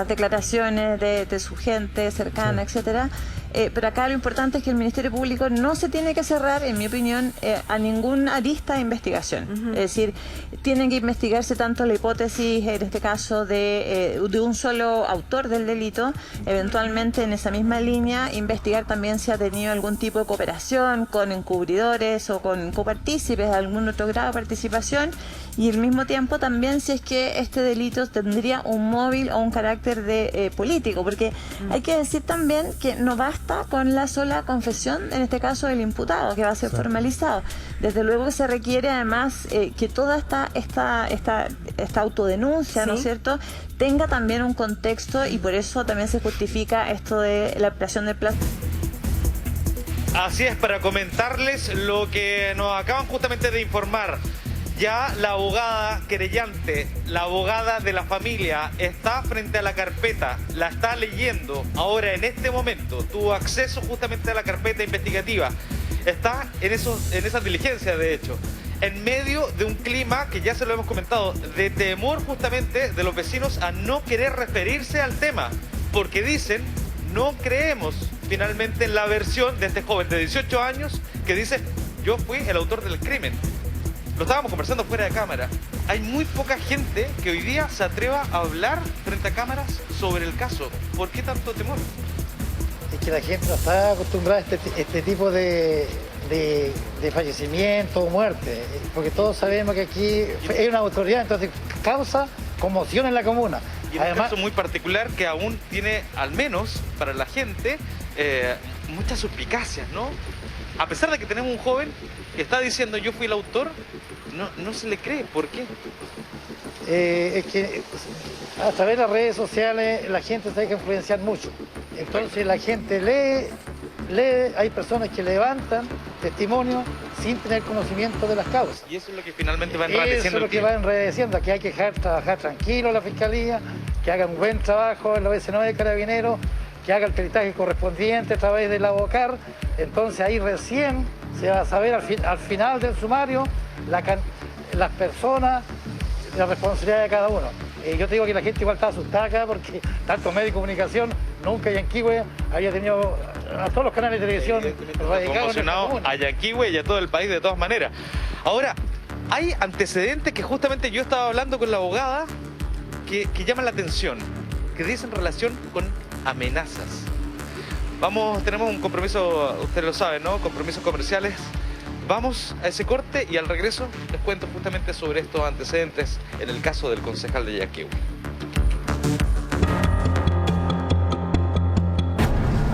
declaraciones de su gente cercana, etcétera. Pero acá lo importante es que el Ministerio Público no se tiene que cerrar, en mi opinión, a ninguna arista de investigación. Es decir, tienen que investigarse tanto la hipótesis, en este caso, de un solo autor del delito, eventualmente en esa misma línea investigar también si ha tenido algún tipo de cooperación con encubridores o con copartícipes, algún otro grado de participación, y al mismo tiempo también si es que este delito tendría un móvil o un carácter de político, porque hay que decir también que no basta con la sola confesión, en este caso del imputado, que va a ser formalizado. Desde luego que se requiere además que toda esta autodenuncia, ¿no es cierto?, tenga también un contexto, y por eso también se justifica esto de la ampliación del plazo. Así es, para comentarles lo que nos acaban justamente de informar. Ya la abogada querellante, la abogada de la familia, está frente a la carpeta, la está leyendo ahora en este momento, tuvo acceso justamente a la carpeta investigativa, está en esas diligencias, de hecho, en medio de un clima que ya se lo hemos comentado, de temor justamente de los vecinos a no querer referirse al tema, porque dicen, no creemos finalmente en la versión de este joven de 18 años que dice, yo fui el autor del crimen. Lo estábamos conversando fuera de cámara. Hay muy poca gente que hoy día se atreva a hablar frente a cámaras sobre el caso. ¿Por qué tanto temor? Es que la gente no está acostumbrada a este tipo de fallecimiento o muerte, porque todos sabemos que aquí hay una autoridad, entonces causa conmoción en la comuna. Y en un caso muy particular que aún tiene, al menos para la gente, muchas suspicacias, ¿no? A pesar de que tenemos un joven que está diciendo yo fui el autor, no se le cree. ¿Por qué? Es que a través de las redes sociales la gente se deja influenciar mucho. Entonces la gente lee, hay personas que levantan testimonios sin tener conocimiento de las causas. Y eso es lo que finalmente va enredeciendo. Eso es lo que va enredeciendo, que hay que dejar trabajar tranquilo a la Fiscalía, que haga un buen trabajo en la OS9 de Carabineros, que haga el peritaje correspondiente a través del ABOCAR. Entonces ahí recién se va a saber al final del sumario las personas, la responsabilidad de cada uno. Yo te digo que la gente igual está asustada acá porque tanto medios de comunicación, nunca Yanquihue había tenido a todos los canales de televisión conmocionado a Yanquihue y a todo el país de todas maneras. Ahora, hay antecedentes que justamente yo estaba hablando con la abogada que llaman la atención, que dicen relación con amenazas. Tenemos un compromiso, usted lo sabe, ¿no? Compromisos comerciales. Vamos a ese corte y al regreso les cuento justamente sobre estos antecedentes en el caso del concejal de Yanquihue.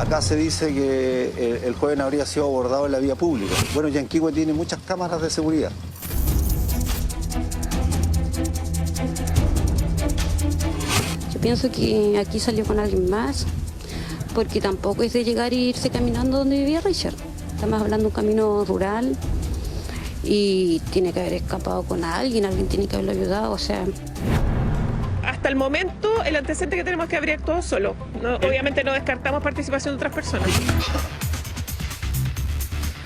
Acá se dice que el joven habría sido abordado en la vía pública. Bueno, Yanquihue tiene muchas cámaras de seguridad. Yo pienso que aquí salió con alguien más, porque tampoco es de llegar e irse caminando donde vivía Richard. Estamos hablando de un camino rural y tiene que haber escapado con alguien tiene que haberlo ayudado, o sea... Hasta el momento, el antecedente que tenemos es que habría actuado solo. Obviamente no descartamos participación de otras personas.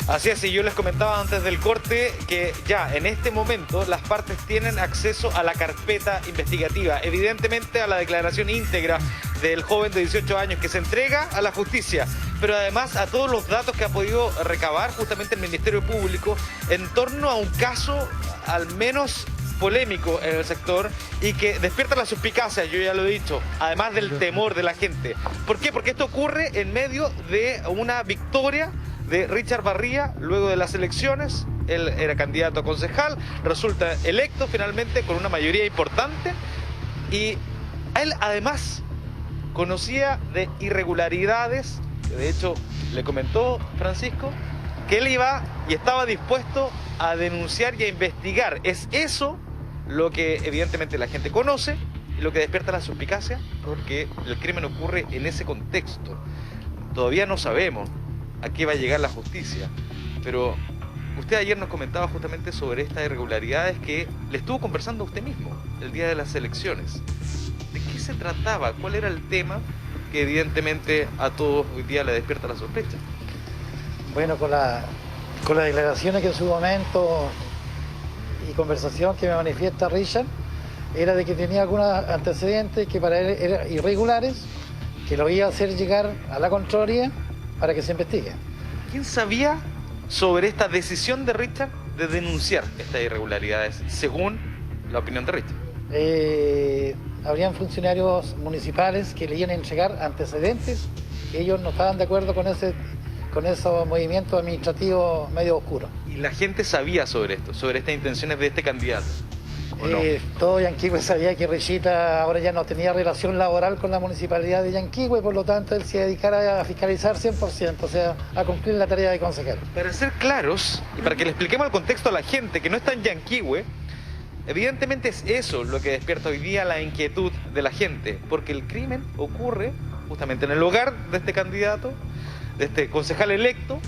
Así es, y yo les comentaba antes del corte que ya en este momento las partes tienen acceso a la carpeta investigativa, evidentemente a la declaración íntegra del joven de 18 años que se entrega a la justicia, pero además a todos los datos que ha podido recabar justamente el Ministerio Público en torno a un caso al menos polémico en el sector y que despierta la suspicacia, yo ya lo he dicho, además del temor de la gente. ¿Por qué? Porque esto ocurre en medio de una victoria de Richard Barría luego de las elecciones. Él era candidato a concejal, resulta electo finalmente con una mayoría importante y él además conocía de irregularidades, que de hecho le comentó Francisco, que él iba y estaba dispuesto a denunciar y a investigar. Es eso lo que evidentemente la gente conoce y lo que despierta la suspicacia, porque el crimen ocurre en ese contexto. Todavía no sabemos a qué va a llegar la justicia, pero usted ayer nos comentaba justamente sobre estas irregularidades que le estuvo conversando a usted mismo el día de las elecciones. ¿De qué se trataba? ¿Cuál era el tema que evidentemente a todos hoy día le despierta la sospecha? Bueno, con las declaraciones que en su momento y conversación que me manifiesta Richard, era de que tenía algunos antecedentes que para él eran irregulares, que lo iba a hacer llegar a la Contraloría para que se investigue. ¿Quién sabía sobre esta decisión de Richard de denunciar estas irregularidades, según la opinión de Richard? Habrían funcionarios municipales que le iban a entregar antecedentes, que ellos no estaban de acuerdo con esos movimientos administrativos medio oscuros. ¿Y la gente sabía sobre esto, sobre estas intenciones de este candidato? No? Todo Yanquihue sabía que Richita ahora ya no tenía relación laboral con la municipalidad de Yanquihue, por lo tanto él se dedicara a fiscalizar 100%, o sea, a cumplir la tarea de consejero. Para ser claros, y para que le expliquemos el contexto a la gente que no está en Yanquihue, evidentemente es eso lo que despierta hoy día la inquietud de la gente, porque el crimen ocurre justamente en el hogar de este candidato, de este concejal electo,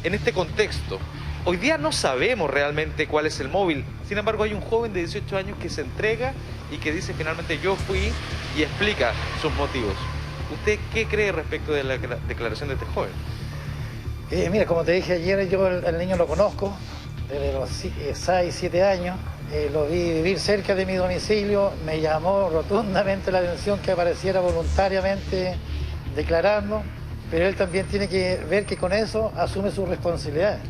en este contexto. Hoy día no sabemos realmente cuál es el móvil, sin embargo hay un joven de 18 años que se entrega y que dice finalmente yo fui y explica sus motivos. ¿Usted qué cree respecto de la declaración de este joven? Mira, como te dije ayer, yo el niño lo conozco desde los 6, 7 años, lo vi vivir cerca de mi domicilio, me llamó rotundamente la atención que apareciera voluntariamente declarando, pero él también tiene que ver que con eso asume sus responsabilidades.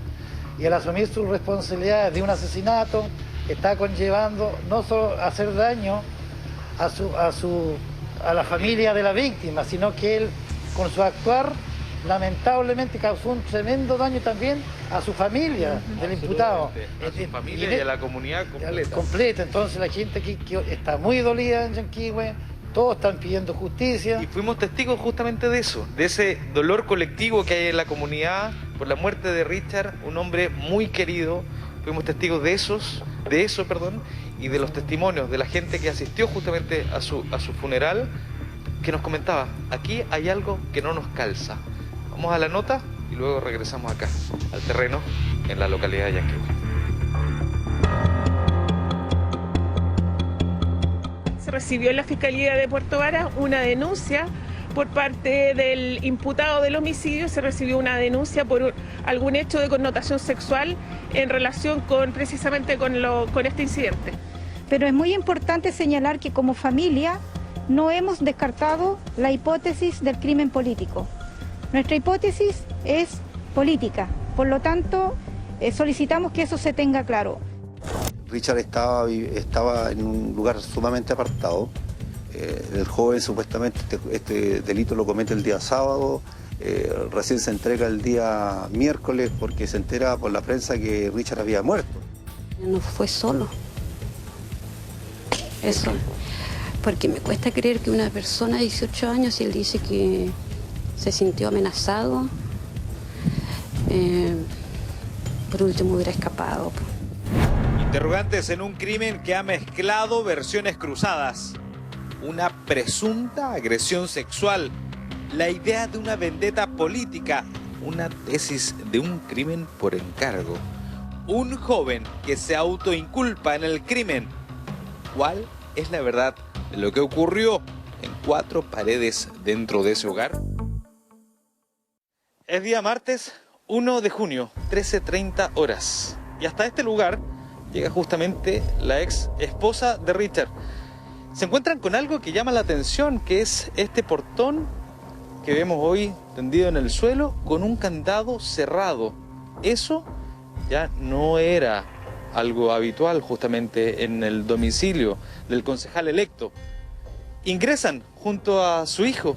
Y al asumir sus responsabilidades de un asesinato, está conllevando no solo hacer daño a la familia de la víctima, sino que él, con su actuar, lamentablemente causó un tremendo daño también a su familia del imputado. A su familia y a la comunidad completa. Entonces la gente aquí está muy dolida en Yanquihue, todos están pidiendo justicia. Y fuimos testigos justamente de eso, de ese dolor colectivo que hay en la comunidad por la muerte de Richard, un hombre muy querido. Fuimos testigos de eso, y de los testimonios de la gente que asistió justamente a su funeral, que nos comentaba, aquí hay algo que no nos calza. Vamos a la nota y luego regresamos acá, al terreno, en la localidad de Yanquihue. Se recibió en la Fiscalía de Puerto Varas una denuncia por parte del imputado del homicidio, se recibió una denuncia por algún hecho de connotación sexual en relación precisamente con este incidente. Pero es muy importante señalar que como familia no hemos descartado la hipótesis del crimen político. Nuestra hipótesis es política, por lo tanto solicitamos que eso se tenga claro. Richard estaba en un lugar sumamente apartado. El joven supuestamente este delito lo comete el día sábado, Recién se entrega el día miércoles porque se entera por la prensa que Richard había muerto. No fue solo. Eso. Porque me cuesta creer que una persona de 18 años, si él dice que se sintió amenazado, por último hubiera escapado. Interrogantes en un crimen que ha mezclado versiones cruzadas. Una presunta agresión sexual, la idea de una vendetta política, una tesis de un crimen por encargo. Un joven que se autoinculpa en el crimen. ¿Cuál es la verdad de lo que ocurrió en 4 paredes dentro de ese hogar? Es día martes 1 de junio, 13:30 horas. Y hasta este lugar llega justamente la ex esposa de Richard. Se encuentran con algo que llama la atención, que es este portón que vemos hoy tendido en el suelo con un candado cerrado. Eso ya no era algo habitual justamente en el domicilio del concejal electo. Ingresan junto a su hijo,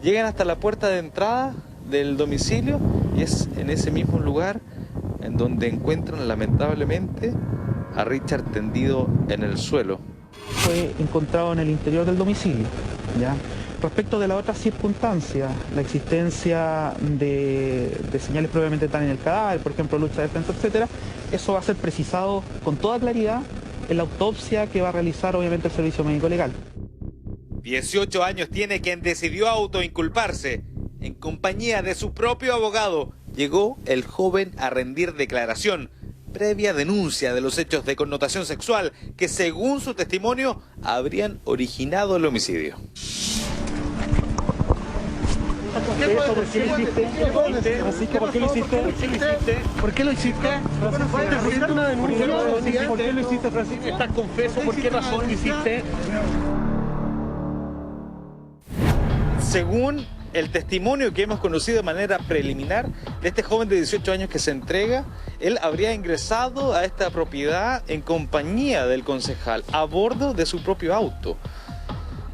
llegan hasta la puerta de entrada del domicilio y es en ese mismo lugar en donde encuentran lamentablemente a Richard tendido en el suelo. Fue encontrado en el interior del domicilio, ¿ya? Respecto de la otra circunstancia, la existencia de señales previamente tan en el cadáver, por ejemplo lucha de defensa, etcétera, eso va a ser precisado con toda claridad en la autopsia que va a realizar obviamente el Servicio Médico Legal. 18 años tiene quien decidió autoinculparse. En compañía de su propio abogado, llegó el joven a rendir declaración, previa denuncia de los hechos de connotación sexual que, según su testimonio, habrían originado el homicidio. ¿Por qué lo hiciste? ¿Por qué lo hiciste? ¿Por qué lo hiciste? ¿Por qué lo hiciste, Francisco? ¿Estás confeso? ¿Por qué razón lo hiciste? Según el testimonio que hemos conocido de manera preliminar de este joven de 18 años que se entrega, él habría ingresado a esta propiedad en compañía del concejal, a bordo de su propio auto.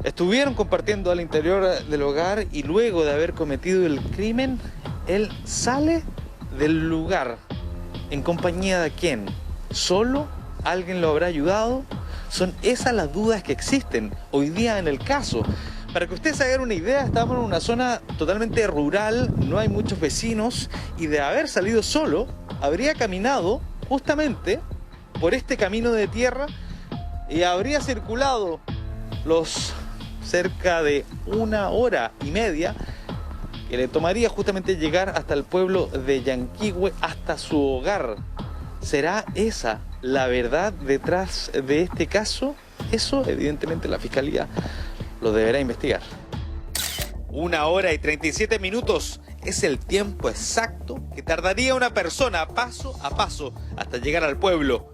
Estuvieron compartiendo al interior del hogar y luego de haber cometido el crimen, él sale del lugar. ¿En compañía de quién? ¿Solo? ¿Alguien lo habrá ayudado? Son esas las dudas que existen hoy día en el caso. Para que ustedes se hagan una idea, estamos en una zona totalmente rural, no hay muchos vecinos y de haber salido solo, habría caminado justamente por este camino de tierra y habría circulado los cerca de 1 hora y media que le tomaría justamente llegar hasta el pueblo de Yanquihue, hasta su hogar. ¿Será esa la verdad detrás de este caso? Eso evidentemente la Fiscalía lo deberá investigar. 1 hora y 37 minutos es el tiempo exacto que tardaría una persona paso a paso hasta llegar al pueblo.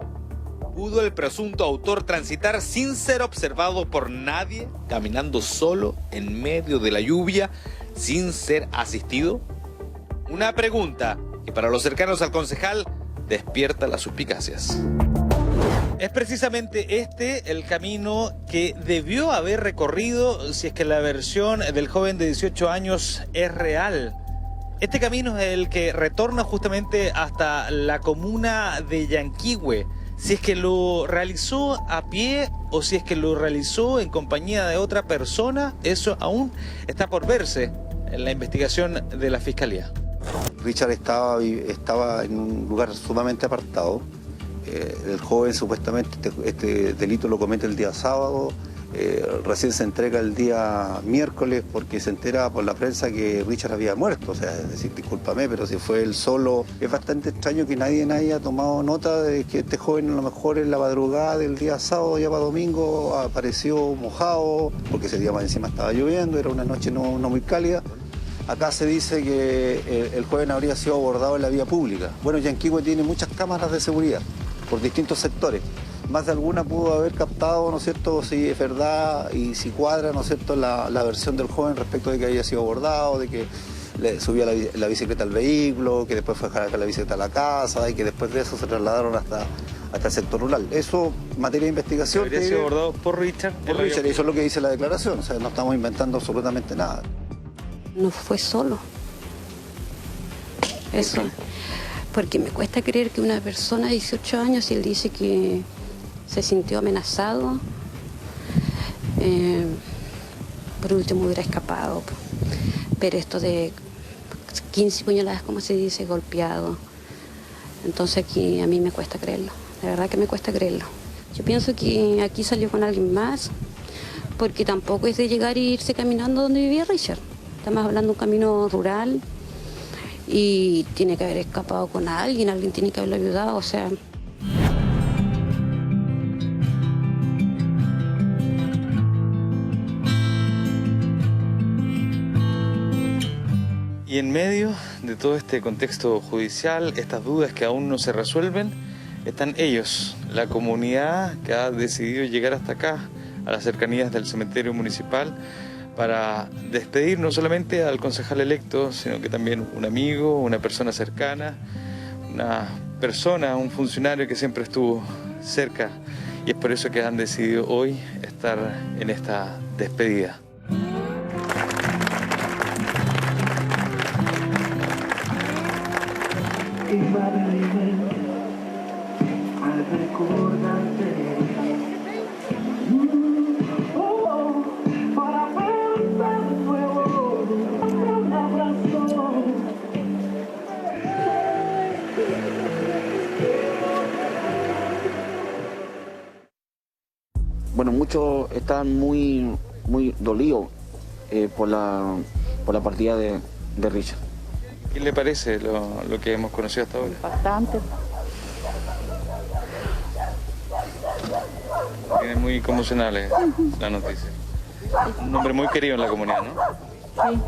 ¿Pudo el presunto autor transitar sin ser observado por nadie, caminando solo en medio de la lluvia, sin ser asistido? Una pregunta que para los cercanos al concejal despierta las suspicacias. Es precisamente este el camino que debió haber recorrido si es que la versión del joven de 18 años es real. Este camino es el que retorna justamente hasta la comuna de Yanquihue. Si es que lo realizó a pie o si es que lo realizó en compañía de otra persona, eso aún está por verse en la investigación de la Fiscalía. Richard estaba en un lugar sumamente apartado. El joven supuestamente este delito lo comete el día sábado. Recién se entrega el día miércoles porque se entera por la prensa que Richard había muerto. O sea, es decir, discúlpame, pero si fue él solo. Es bastante extraño que nadie haya tomado nota de que este joven a lo mejor en la madrugada del día sábado, ya para domingo, apareció mojado, porque ese día más encima estaba lloviendo, era una noche no muy cálida. Acá se dice que el joven habría sido abordado en la vía pública. Bueno, Yanquihue tiene muchas cámaras de seguridad por distintos sectores. Más de alguna pudo haber captado, ¿no es cierto?, si es verdad y si cuadra, ¿no es cierto?, la versión del joven respecto de que había sido abordado, de que le subía la bicicleta al vehículo, que después fue a dejar la bicicleta a la casa y que después de eso se trasladaron hasta el sector rural. Eso, materia de investigación... ¿Habría sido abordado por Richard? Por Richard, eso es lo que dice la declaración, o sea, no estamos inventando absolutamente nada. No fue solo. Eso. Porque me cuesta creer que una persona de 18 años, y él dice que se sintió amenazado, por último hubiera escapado. Pero esto de 15 puñaladas, como se dice, golpeado. Entonces aquí a mí me cuesta creerlo. De verdad que me cuesta creerlo. Yo pienso que aquí salió con alguien más, porque tampoco es de llegar e irse caminando donde vivía Richard. Estamos hablando de un camino rural y tiene que haber escapado con alguien tiene que haberlo ayudado, o sea... Y en medio de todo este contexto judicial, estas dudas que aún no se resuelven, están ellos, la comunidad que ha decidido llegar hasta acá, a las cercanías del cementerio municipal, para despedir no solamente al concejal electo, sino que también un amigo, una persona cercana, un funcionario que siempre estuvo cerca, y es por eso que han decidido hoy estar en esta despedida. Bueno, muchos están muy dolidos por la partida de Richard. ¿Qué le parece lo que hemos conocido hasta ahora? Bastante. Tiene muy conmocionales la noticia. Un hombre muy querido en la comunidad, ¿no? Sí.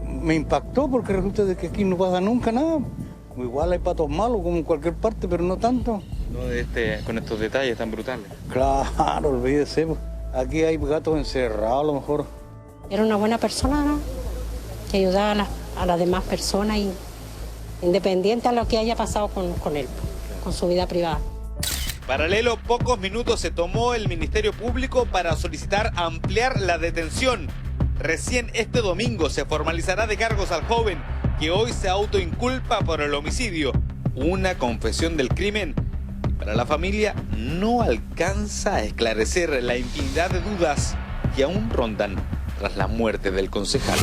Me impactó porque resulta de que aquí no pasa nunca nada. Igual hay patos malos como en cualquier parte, pero no tanto. No con estos detalles tan brutales. Claro, olvídese. Aquí hay gatos encerrados a lo mejor. Era una buena persona, ¿no? Que ayudaba a las demás personas, independiente a lo que haya pasado con él, con su vida privada. Paralelo, pocos minutos se tomó el Ministerio Público para solicitar ampliar la detención. Recién este domingo se formalizará de cargos al joven que hoy se autoinculpa por el homicidio. Una confesión del crimen y para la familia no alcanza a esclarecer la infinidad de dudas que aún rondan tras la muerte del concejal.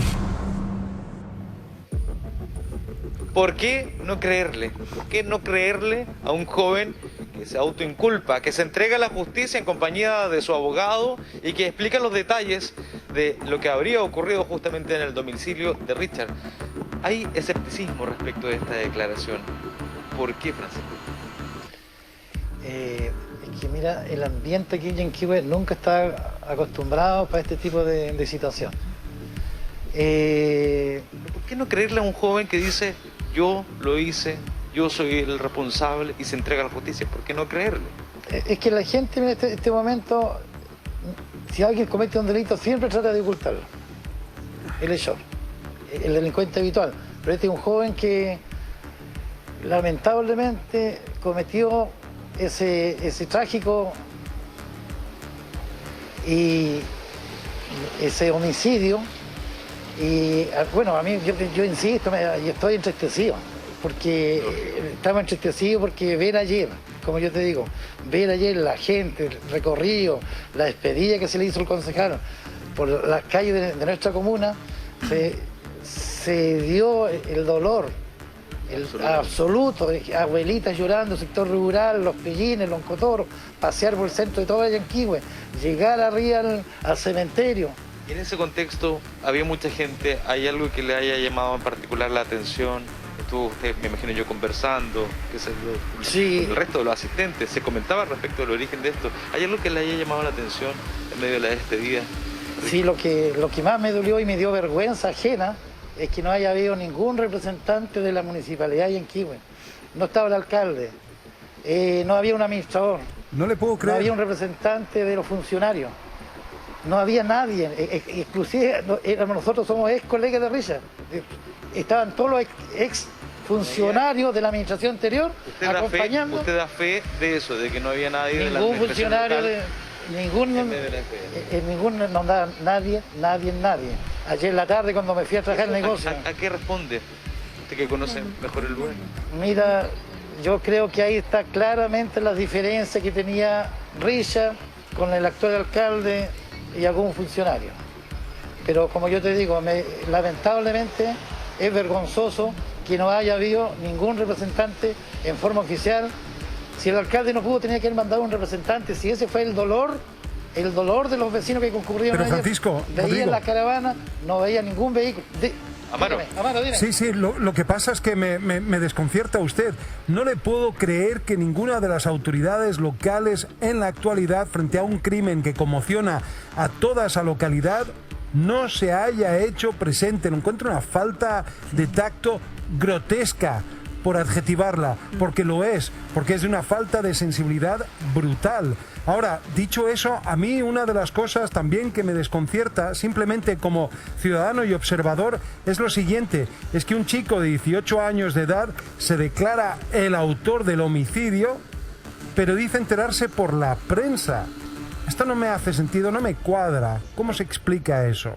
¿Por qué no creerle? ¿Por qué no creerle a un joven que se autoinculpa, que se entrega a la justicia en compañía de su abogado y que explica los detalles de lo que habría ocurrido justamente en el domicilio de Richard? Hay escepticismo respecto de esta declaración. ¿Por qué, Francisco? Es que mira, el ambiente aquí en Yanquihue nunca está acostumbrado para este tipo de situación. ¿Por qué no creerle a un joven que dice, yo lo hice, yo soy el responsable y se entrega a la justicia? ¿Por qué no creerle? Es que la gente en este momento, si alguien comete un delito, siempre trata de ocultarlo. El hecho, el delincuente habitual. Pero este es un joven que lamentablemente cometió ese trágico y ese homicidio. Y bueno, a mí, yo insisto, yo estoy entristecido, porque estamos entristecidos porque ver ayer, como yo te digo, ver ayer la gente, el recorrido, la despedida que se le hizo al concejal por las calles de nuestra comuna, se dio el dolor absoluto, abuelitas llorando, sector rural, los pellines, los cotoros, pasear por el centro de toda Yanquihue, llegar arriba al cementerio. Y en ese contexto había mucha gente, ¿hay algo que le haya llamado en particular la atención? Estuvo usted, me imagino yo, conversando, qué sé yo, sí, con el resto de los asistentes, se comentaba respecto del origen de esto. ¿Hay algo que le haya llamado la atención en medio de la despedida? Sí, lo que más me dolió y me dio vergüenza ajena es que no haya habido ningún representante de la municipalidad de Yanquihue. No estaba el alcalde, no había un administrador, no le puedo creer. No había un representante de los funcionarios. No había nadie, inclusive nosotros somos ex colegas de Richard. Estaban todos los ex funcionarios de la administración anterior acompañando. ¿Usted da fe de eso, de que no había nadie de la Ningún administración funcionario, local? nadie. ayer en la tarde cuando me fui a trabajar el negocio. ¿A qué responde? Usted que conoce mejor el lugar. Mira, yo creo que ahí está claramente la diferencia que tenía Richard con el actual alcalde y algún funcionario. Pero como yo te digo, lamentablemente es vergonzoso que no haya habido ningún representante en forma oficial. Si el alcalde no pudo, tenía que haber mandado un representante. Si ese fue el dolor de los vecinos que concurrieron. Pero Francisco, veían la caravana, no veía ningún vehículo. Amaro. Dime. Sí, lo que pasa es que me desconcierta usted. No le puedo creer que ninguna de las autoridades locales en la actualidad, frente a un crimen que conmociona a toda esa localidad, no se haya hecho presente. Lo encuentro una falta de tacto grotesca, por adjetivarla, porque lo es, porque es de una falta de sensibilidad brutal. Ahora, dicho eso, a mí una de las cosas también que me desconcierta, simplemente como ciudadano y observador, es lo siguiente, es que un chico de 18 años de edad se declara el autor del homicidio, pero dice enterarse por la prensa. Esto no me hace sentido, no me cuadra. ¿Cómo se explica eso?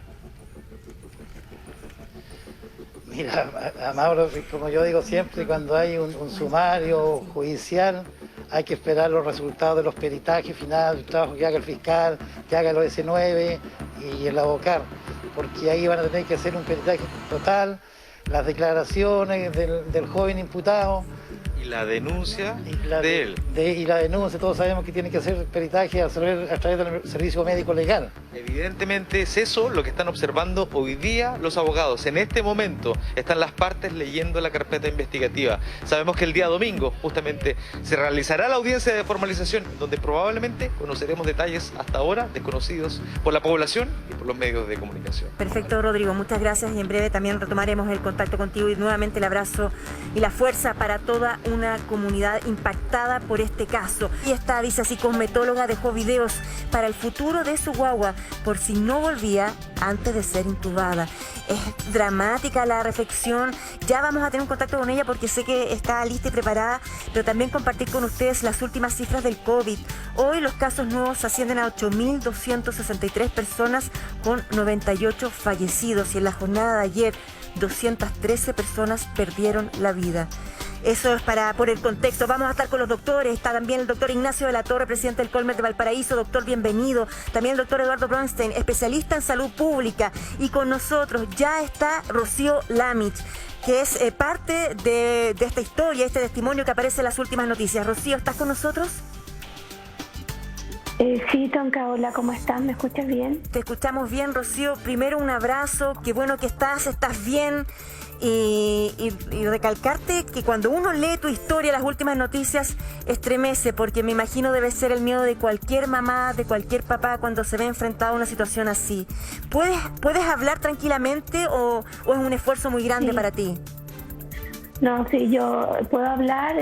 Mira, Mauro, como yo digo siempre, cuando hay un sumario judicial, hay que esperar los resultados de los peritajes finales, el trabajo que haga el fiscal, que haga el OS9 y el abogado, porque ahí van a tener que hacer un peritaje total, las declaraciones del joven imputado. Y la denuncia de él. Y la denuncia, todos sabemos que tiene que hacer peritaje a través del servicio médico legal. Evidentemente es eso lo que están observando hoy día los abogados. En este momento están las partes leyendo la carpeta investigativa. Sabemos que el día domingo justamente se realizará la audiencia de formalización, donde probablemente conoceremos detalles hasta ahora desconocidos por la población y por los medios de comunicación. Perfecto, Rodrigo, muchas gracias, y en breve también retomaremos el contacto contigo, y nuevamente el abrazo y la fuerza para toda una comunidad impactada por este caso. Y esta, dice así, cosmetóloga dejó videos para el futuro de su guagua por si no volvía antes de ser intubada. Es dramática la reflexión. Ya vamos a tener un contacto con ella porque sé que está lista y preparada, pero también compartir con ustedes las últimas cifras del COVID. Hoy los casos nuevos ascienden a 8.263 personas con 98 fallecidos, y en la jornada de ayer 213 personas perdieron la vida. Eso es por el contexto. Vamos a estar con los doctores. Está también el doctor Ignacio de la Torre, presidente del Colmer de Valparaíso. Doctor, bienvenido. También el doctor Eduardo Bronstein, especialista en salud pública. Y con nosotros ya está Rocío Lamich, que es parte de esta historia, este testimonio que aparece en las últimas noticias. Rocío, ¿estás con nosotros? Sí, Tonka, hola, ¿cómo estás? ¿Me escuchas bien? Te escuchamos bien, Rocío. Primero un abrazo, qué bueno que estás bien. Y recalcarte que cuando uno lee tu historia, las últimas noticias, estremece, porque me imagino debe ser el miedo de cualquier mamá, de cualquier papá cuando se ve enfrentado a una situación así. ¿Puedes hablar tranquilamente o es un esfuerzo muy grande para ti? No, sí, yo puedo hablar.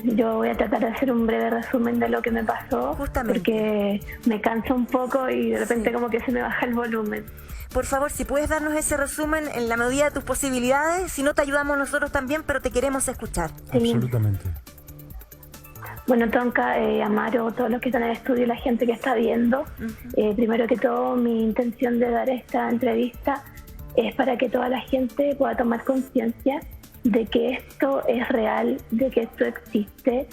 Yo voy a tratar de hacer un breve resumen de lo que me pasó. Justamente. Porque me canso un poco y de repente como que se me baja el volumen. Por favor, si puedes darnos ese resumen en la medida de tus posibilidades, si no te ayudamos nosotros también, pero te queremos escuchar. Sí. Absolutamente. Bueno, Tonka, Amaro, todos los que están en el estudio y la gente que está viendo, primero que todo, mi intención de dar esta entrevista es para que toda la gente pueda tomar conciencia de que esto es real, de que esto existe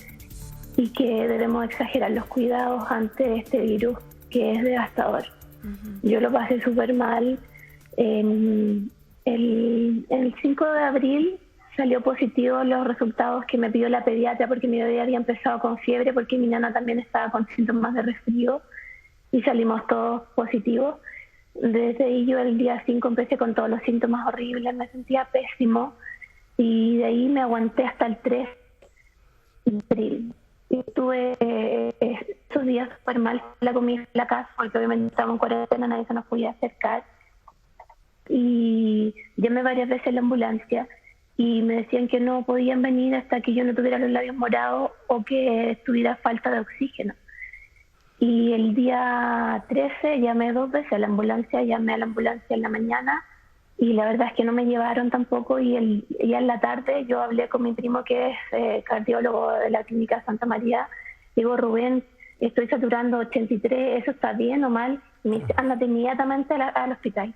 y que debemos exagerar los cuidados ante este virus que es devastador. Yo lo pasé súper mal. El 5 de abril salió positivo los resultados que me pidió la pediatra, porque mi bebé había empezado con fiebre, porque mi nana también estaba con síntomas de resfrío, y salimos todos positivos. Desde ahí yo el día 5 empecé con todos los síntomas horribles, me sentía pésimo, y de ahí me aguanté hasta el 3 de abril. Y tuve esos días súper mal, la comí en la casa, porque obviamente estábamos en cuarentena, nadie se nos podía acercar. Y llamé varias veces a la ambulancia y me decían que no podían venir hasta que yo no tuviera los labios morados o que tuviera falta de oxígeno. Y el día 13 llamé 2 veces a la ambulancia, llamé a la ambulancia en la mañana, y la verdad es que no me llevaron tampoco, y ya en la tarde yo hablé con mi primo, que es cardiólogo de la clínica Santa María. Digo, Rubén, estoy saturando 83, ¿eso está bien o mal? Y me dice, ándate inmediatamente al hospital.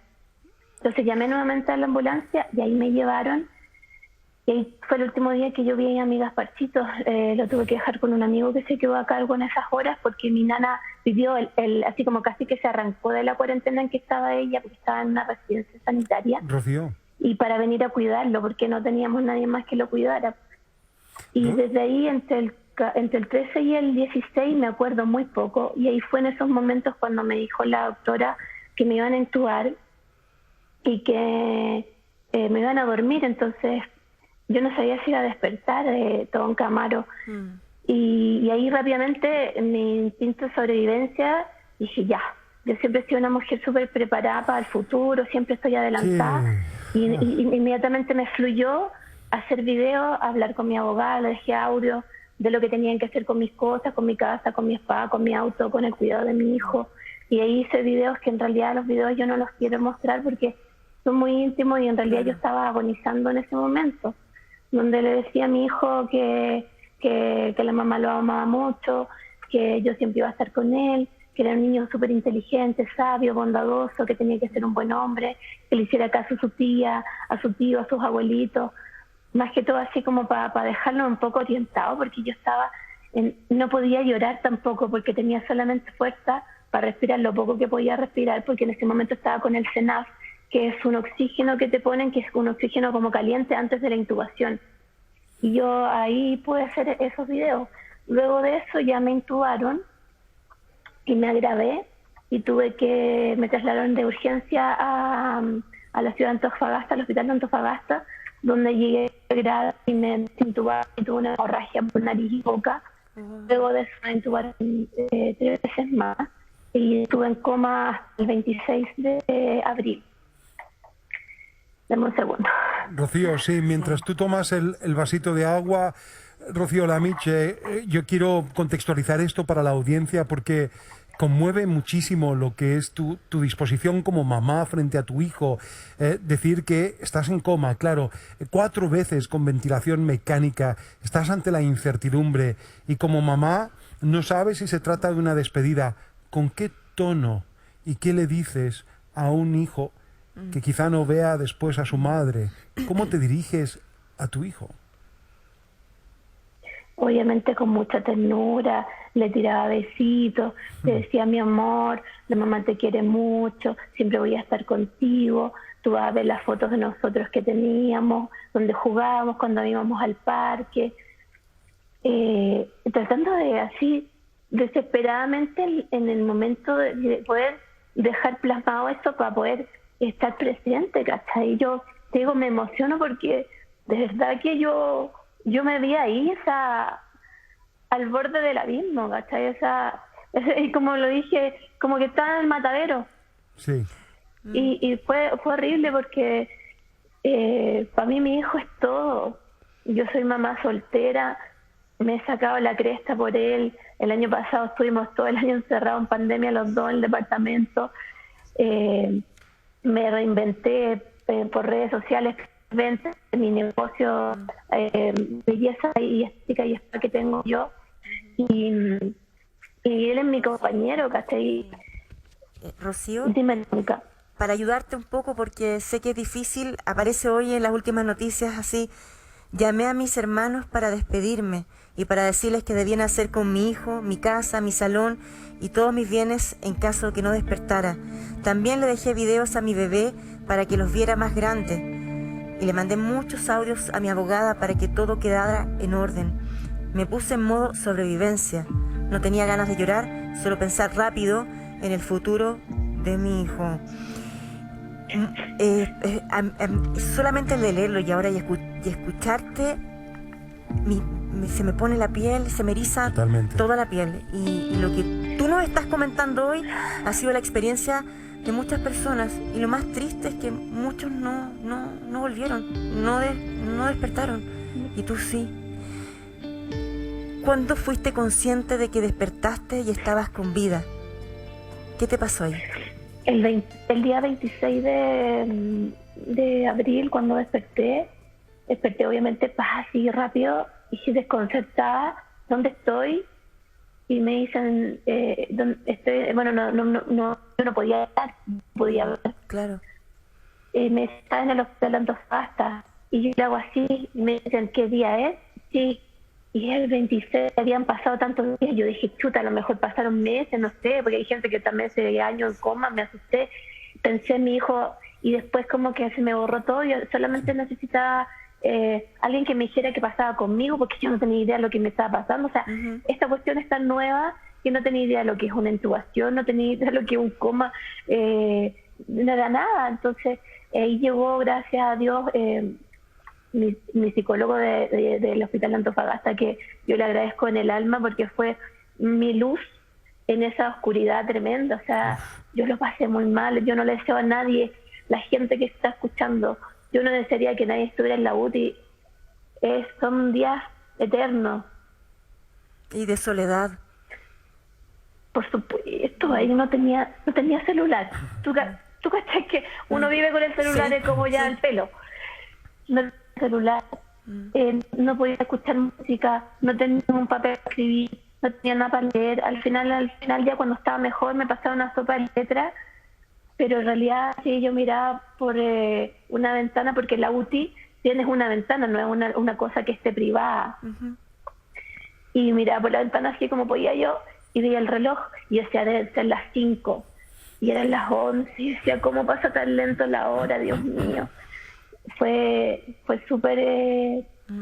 Entonces llamé nuevamente a la ambulancia y ahí me llevaron. Y ahí fue el último día que yo vi a mi Gasparcito. Lo tuve que dejar con un amigo que se quedó a cargo en esas horas porque mi nana vivió así como casi que se arrancó de la cuarentena en que estaba ella porque estaba en una residencia sanitaria. Rocío. Y para venir a cuidarlo porque no teníamos nadie más que lo cuidara. Y desde ahí entre el 13 y el 16 me acuerdo muy poco. Y ahí fue en esos momentos cuando me dijo la doctora que me iban a intubar y que me iban a dormir. Entonces yo no sabía si iba a despertar todo en Camaro. Y ahí rápidamente mi instinto de sobrevivencia dije ya. Yo siempre he sido una mujer súper preparada para el futuro, siempre estoy adelantada. Y inmediatamente me fluyó hacer videos, hablar con mi abogada, le dejé audio de lo que tenían que hacer con mis cosas, con mi casa, con mi spa, con mi auto, con el cuidado de mi hijo. Y ahí hice videos que en realidad los videos yo no los quiero mostrar porque son muy íntimos y en realidad yo estaba agonizando en ese momento, donde le decía a mi hijo que la mamá lo amaba mucho, que yo siempre iba a estar con él, que era un niño súper inteligente, sabio, bondadoso, que tenía que ser un buen hombre, que le hiciera caso a su tía, a su tío, a sus abuelitos, más que todo así como para dejarlo un poco orientado, porque yo no podía llorar tampoco, porque tenía solamente fuerza para respirar lo poco que podía respirar, porque en ese momento estaba con el Cenaf, que es un oxígeno que te ponen, que es un oxígeno como caliente antes de la intubación. Y yo ahí pude hacer esos videos. Luego de eso ya me intubaron, y me agravé y me trasladaron de urgencia a la ciudad de Antofagasta, al hospital de Antofagasta, donde llegué grave y me intubaron y tuve una hemorragia por nariz y boca. Luego de eso me intubaron 3 veces más y estuve en coma hasta el 26 de abril. Dame un segundo. Rocío, sí, mientras tú tomas el vasito de agua, Rocío Lamiche, yo quiero contextualizar esto para la audiencia porque conmueve muchísimo lo que es tu disposición como mamá frente a tu hijo. Decir que estás en coma, claro, 4 veces con ventilación mecánica, estás ante la incertidumbre y como mamá no sabes si se trata de una despedida. ¿Con qué tono y qué le dices a un hijo que quizá no vea después a su madre? ¿Cómo te diriges a tu hijo? Obviamente con mucha ternura, le tiraba besitos, le decía mi amor, la mamá te quiere mucho, siempre voy a estar contigo, tú vas a ver las fotos de nosotros que teníamos, donde jugábamos, cuando íbamos al parque, tratando de así, desesperadamente en el momento de poder dejar plasmado eso para poder estar presente, ¿cachai? Yo te digo, me emociono porque de verdad que yo me vi ahí, al borde del abismo, ¿cachai? Y como lo dije, como que estaba en el matadero. Sí. Y fue horrible porque para mí mi hijo es todo. Yo soy mamá soltera, me he sacado la cresta por él. El año pasado estuvimos todo el año encerrados en pandemia los dos en el departamento. Me reinventé por redes sociales, mi negocio, belleza y estética y spa que tengo yo. Y él es mi compañero, ¿cachai? Rocío, dime, nunca. Para ayudarte un poco, porque sé que es difícil, aparece hoy en las últimas noticias así, llamé a mis hermanos para despedirme y para decirles que debían hacer con mi hijo, mi casa, mi salón y todos mis bienes en caso de que no despertara. También le dejé videos a mi bebé para que los viera más grande. Y le mandé muchos audios a mi abogada para que todo quedara en orden. Me puse en modo sobrevivencia. No tenía ganas de llorar, solo pensar rápido en el futuro de mi hijo. Solamente el de leerlo y ahora y escucharte, se me pone la piel, se me eriza toda la piel. Y lo que tú nos estás comentando hoy ha sido la experiencia de muchas personas, y lo más triste es que muchos no volvieron, no despertaron, y tú sí. ¿Cuándo fuiste consciente de que despertaste y estabas con vida? ¿Qué te pasó ahí? El día 26 de abril, cuando desperté obviamente así rápido y desconcertada, ¿dónde estoy? Y me dicen, ¿dónde estoy? Bueno, yo no podía hablar, podía hablar. Claro. me está en el hospital Antofagasta, y yo le hago así, y me dicen, ¿qué día es? Sí, y es el 26, habían pasado tantos días, yo dije, chuta, a lo mejor pasaron meses, no sé, porque hay gente que también hace años en coma, me asusté, pensé en mi hijo, y después como que se me borró todo, yo solamente necesitaba alguien que me dijera qué pasaba conmigo, porque yo no tenía idea de lo que me estaba pasando, o sea, esta cuestión es tan nueva que no tenía idea de lo que es una intubación, no tenía idea de lo que es un coma, no era nada. Entonces ahí llegó, gracias a Dios, mi psicólogo del hospital de Antofagasta, que yo le agradezco en el alma porque fue mi luz en esa oscuridad tremenda. O sea, yo lo pasé muy mal, yo no le deseo a nadie, la gente que está escuchando, yo no desearía que nadie estuviera en la UTI. Son días eternos. Y de soledad. Por supuesto, ahí no tenía celular. ¿Tú cachai que uno vive con el celular, Sí, es como ya el pelo? No tenía celular, no podía escuchar música, no tenía un papel para escribir, no tenía nada para leer. Al final ya cuando estaba mejor me pasaba una sopa de letras, pero en realidad sí, yo miraba por una ventana, porque la UTI tienes una ventana, no es una cosa que esté privada. Y miraba por la ventana así como podía yo, y veía el reloj y decía, deben ser las 5 y eran las 11, y decía, ¿cómo pasa tan lento la hora? Dios mío. Fue súper,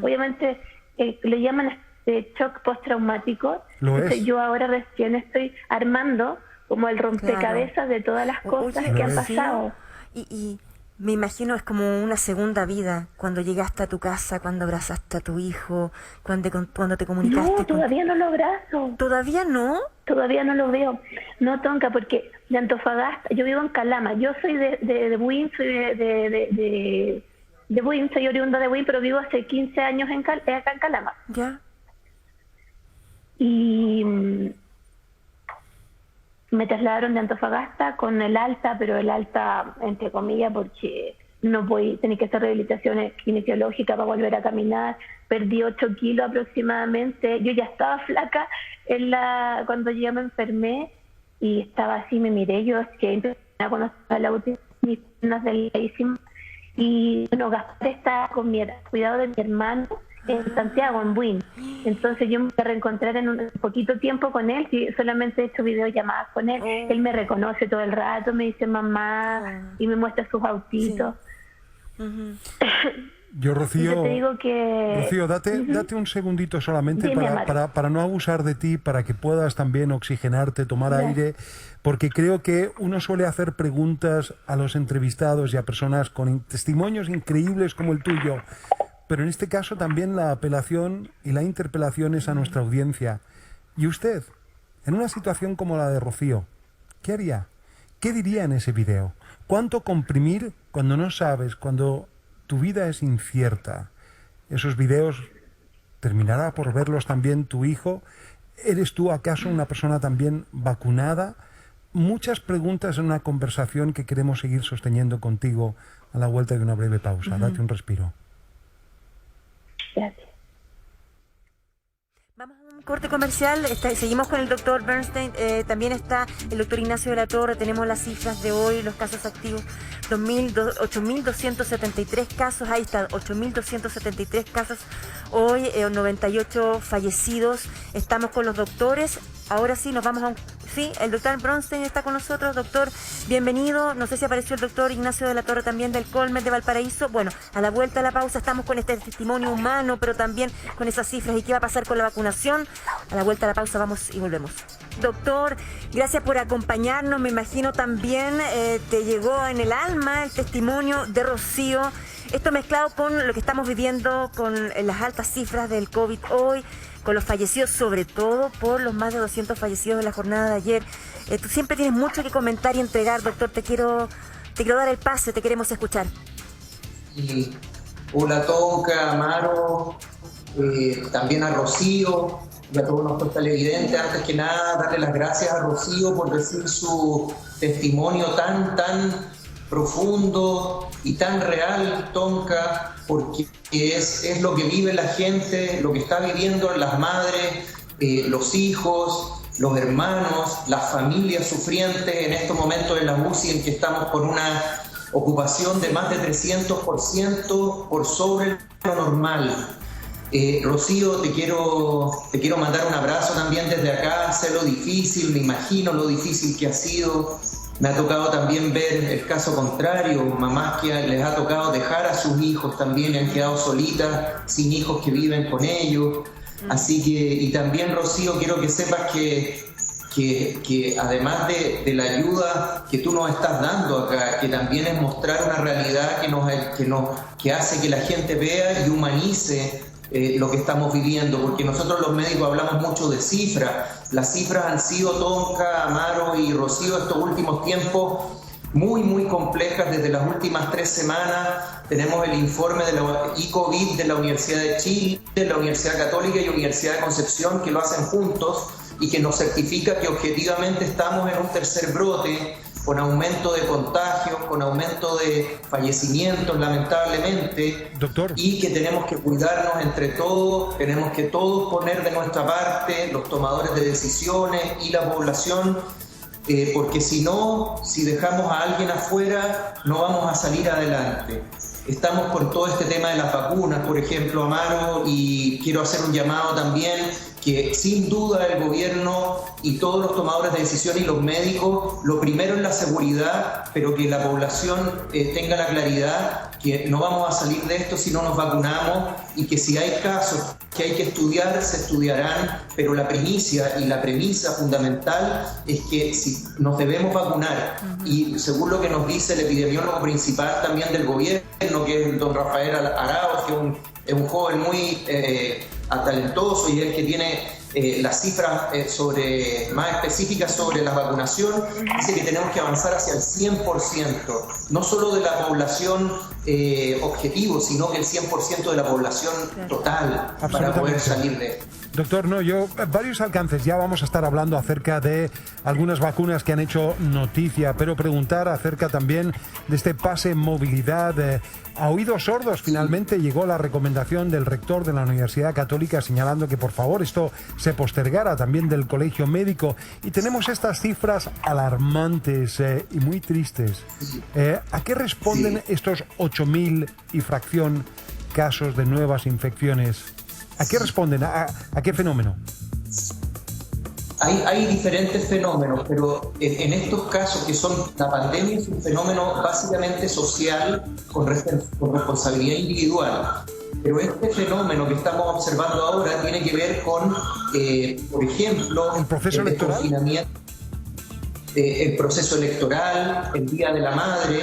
obviamente le llaman shock postraumático. Entonces, yo ahora recién estoy armando como el rompecabezas de todas las cosas que han pasado. Y me imagino es como una segunda vida, cuando llegaste a tu casa, cuando abrazaste a tu hijo, cuando te comunicaste. No, todavía no lo abrazo. ¿Todavía no? Todavía no lo veo. No, Tonka, porque de Antofagasta, yo vivo en Calama, yo soy de Buin, soy de Buin, soy oriunda de Buin, pero vivo hace 15 años acá en Calama. Ya. Y me trasladaron de Antofagasta con el alta, pero el alta entre comillas porque no voy, tenía que hacer rehabilitaciones kinesiológicas para volver a caminar. Perdí 8 kilos aproximadamente. Yo ya estaba flaca cuando yo me enfermé y estaba así, me miré, yo que empecé a conocer a la UTI, mis piernas delgadísimas. Y bueno, Gaspar está con cuidado de mi hermano en Santiago, en Buin. Entonces yo me voy a reencontrar en un poquito tiempo con él, si solamente he hecho videollamadas con él. Él me reconoce todo el rato, me dice mamá y me muestra sus autitos. Yo, Rocío, yo te digo que... Rocío, date un segundito solamente. Dime, para no abusar de ti, para que puedas también oxigenarte, tomar aire, porque creo que uno suele hacer preguntas a los entrevistados y a personas con testimonios increíbles como el tuyo, pero en este caso también la apelación y la interpelación es a nuestra audiencia. ¿Y usted, en una situación como la de Rocío, qué haría? ¿Qué diría en ese video? ¿Cuánto comprimir cuando no sabes, cuando tu vida es incierta? Esos videos, ¿terminará por verlos también tu hijo? ¿Eres tú acaso una persona también vacunada? Muchas preguntas en una conversación que queremos seguir sosteniendo contigo a la vuelta de una breve pausa. Date un respiro. Gracias. Vamos a un corte comercial, seguimos con el doctor Bernstein, también está el doctor Ignacio de la Torre, tenemos las cifras de hoy, los casos activos, 8.273 casos, ahí está, 8.273 casos, hoy 98 fallecidos, estamos con los doctores, ahora sí nos vamos a sí, el doctor Bernstein está con nosotros, doctor, bienvenido, no sé si apareció el doctor Ignacio de la Torre también del Colmes de Valparaíso, bueno, a la vuelta de la pausa estamos con este testimonio humano, pero también con esas cifras y qué va a pasar con la vacunación, a la vuelta de la pausa vamos y volvemos. Doctor, gracias por acompañarnos, me imagino también te llegó en el alma el testimonio de Rocío, esto mezclado con lo que estamos viviendo, con las altas cifras del COVID hoy, con los fallecidos, sobre todo por los más de 200 fallecidos de la jornada de ayer. Tú siempre tienes mucho que comentar y entregar, doctor, te quiero dar el pase, te queremos escuchar. Y hola Tonka, Amaro, también a Rocío y a todos nuestros televidentes. Antes que nada, darle las gracias a Rocío por decir su testimonio tan profundo y tan real, Tonka, porque es lo que vive la gente, lo que está viviendo las madres, los hijos, los hermanos, las familias sufrientes en estos momentos de la UCI en que estamos con una ocupación de más de 300% por sobre lo normal. Rocío, te quiero mandar un abrazo también desde acá. Sé lo difícil, me imagino lo difícil que ha sido. Me ha tocado también ver el caso contrario, mamás que les ha tocado dejar a sus hijos también, han quedado solitas, sin hijos que viven con ellos. Así que, y también, Rocío, quiero que sepas que además de la ayuda que tú nos estás dando acá, que también es mostrar una realidad que hace que la gente vea y humanice lo que estamos viviendo, porque nosotros los médicos hablamos mucho de cifras. Las cifras han sido, Tonka, Amaro y Rocío, estos últimos tiempos muy complejas. Desde las últimas 3 semanas tenemos el informe de la ICOVID de la Universidad de Chile, la Universidad Católica y Universidad de Concepción, que lo hacen juntos y que nos certifica que objetivamente estamos en un tercer brote, con aumento de contagios, con aumento de fallecimientos, lamentablemente. Doctor. Y que tenemos que cuidarnos entre todos, tenemos que todos poner de nuestra parte, los tomadores de decisiones y la población, porque si no, si dejamos a alguien afuera, no vamos a salir adelante. Estamos con todo este tema de las vacunas, por ejemplo, Amaro, y quiero hacer un llamado también que sin duda el gobierno y todos los tomadores de decisión y los médicos, lo primero es la seguridad, pero que la población tenga la claridad que no vamos a salir de esto si no nos vacunamos, y que si hay casos que hay que estudiar, se estudiarán, pero la primicia y la premisa fundamental es que si nos debemos vacunar. Y según lo que nos dice el epidemiólogo principal también del gobierno, que es el don Rafael Arauz, que es un joven muy talentoso y el que tiene las cifras más específicas sobre la vacunación, dice que tenemos que avanzar hacia el 100%, no solo de la población objetivo, sino que el 100% de la población total, para poder salir de esto. Doctor, varios alcances, ya vamos a estar hablando acerca de algunas vacunas que han hecho noticia, pero preguntar acerca también de este pase movilidad. A oídos sordos finalmente llegó la recomendación del rector de la Universidad Católica señalando que por favor esto se postergara, también del Colegio Médico, y tenemos estas cifras alarmantes y muy tristes. ¿A qué responden estos 8.000 y fracción casos de nuevas infecciones? ¿A qué responden? ¿A qué fenómeno? Hay diferentes fenómenos, pero en estos casos que son la pandemia, es un fenómeno básicamente social con responsabilidad individual. Pero este fenómeno que estamos observando ahora tiene que ver con, por ejemplo, el proceso electoral, el proceso electoral, el Día de la Madre,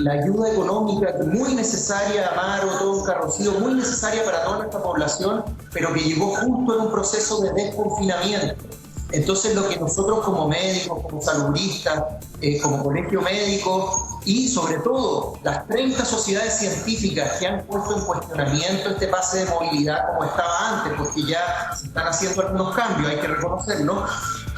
la ayuda económica muy necesaria, Amaro, Tonka, Rocío, muy necesaria para toda nuestra población, pero que llegó justo en un proceso de desconfinamiento. Entonces, lo que nosotros como médicos, como salubristas, como colegio médico y sobre todo las 30 sociedades científicas que han puesto en cuestionamiento este pase de movilidad como estaba antes, porque ya se están haciendo algunos cambios, hay que reconocerlo,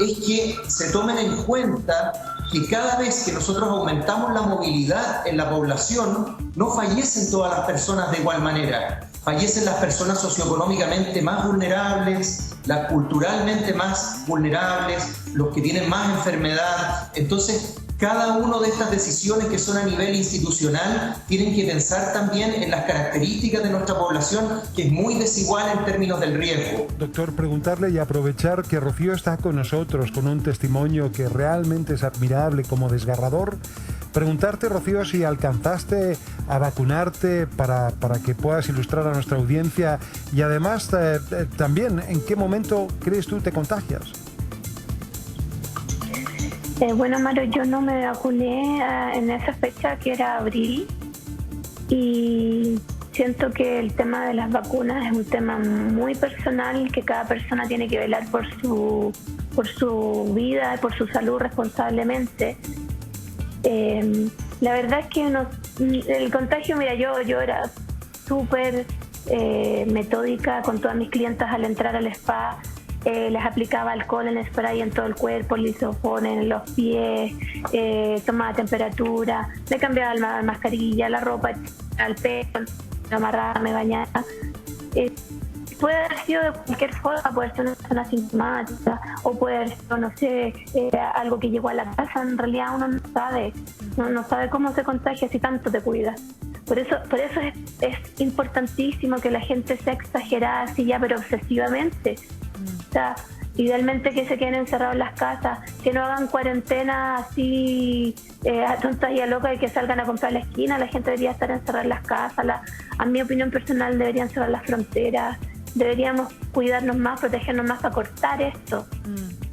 es que se tomen en cuenta que cada vez que nosotros aumentamos la movilidad en la población, no fallecen todas las personas de igual manera. Fallecen las personas socioeconómicamente más vulnerables, las culturalmente más vulnerables, los que tienen más enfermedad. Entonces, cada una de estas decisiones que son a nivel institucional tienen que pensar también en las características de nuestra población, que es muy desigual en términos del riesgo. Doctor, preguntarle y aprovechar que Rocío está con nosotros con un testimonio que realmente es admirable como desgarrador. Preguntarte, Rocío, si alcanzaste a vacunarte para que puedas ilustrar a nuestra audiencia, y además también en qué momento crees tú te contagias. Bueno, Maro, yo no me vacuné en esa fecha, que era abril, y siento que el tema de las vacunas es un tema muy personal, que cada persona tiene que velar por su vida, por su salud responsablemente. La verdad es que el contagio, mira, yo era súper metódica con todas mis clientas al entrar al spa. Les aplicaba alcohol en spray en todo el cuerpo, lisofón en los pies, tomaba temperatura, me cambiaba la mascarilla, la ropa al pelo, me amarraba, me bañaba. Puede sido de cualquier forma, puede ser una persona asintomática o puede ser, no sé, algo que llegó a la casa. En realidad uno no sabe cómo se contagia si tanto te cuidas. Por eso es importantísimo que la gente sea exagerada así ya, pero obsesivamente. O sea, idealmente que se queden encerrados en las casas, que no hagan cuarentena así a tontas y a locas y que salgan a comprar la esquina. La gente debería estar encerrada en las casas. A mi opinión personal, deberían cerrar las fronteras. Deberíamos cuidarnos más, protegernos más para cortar esto.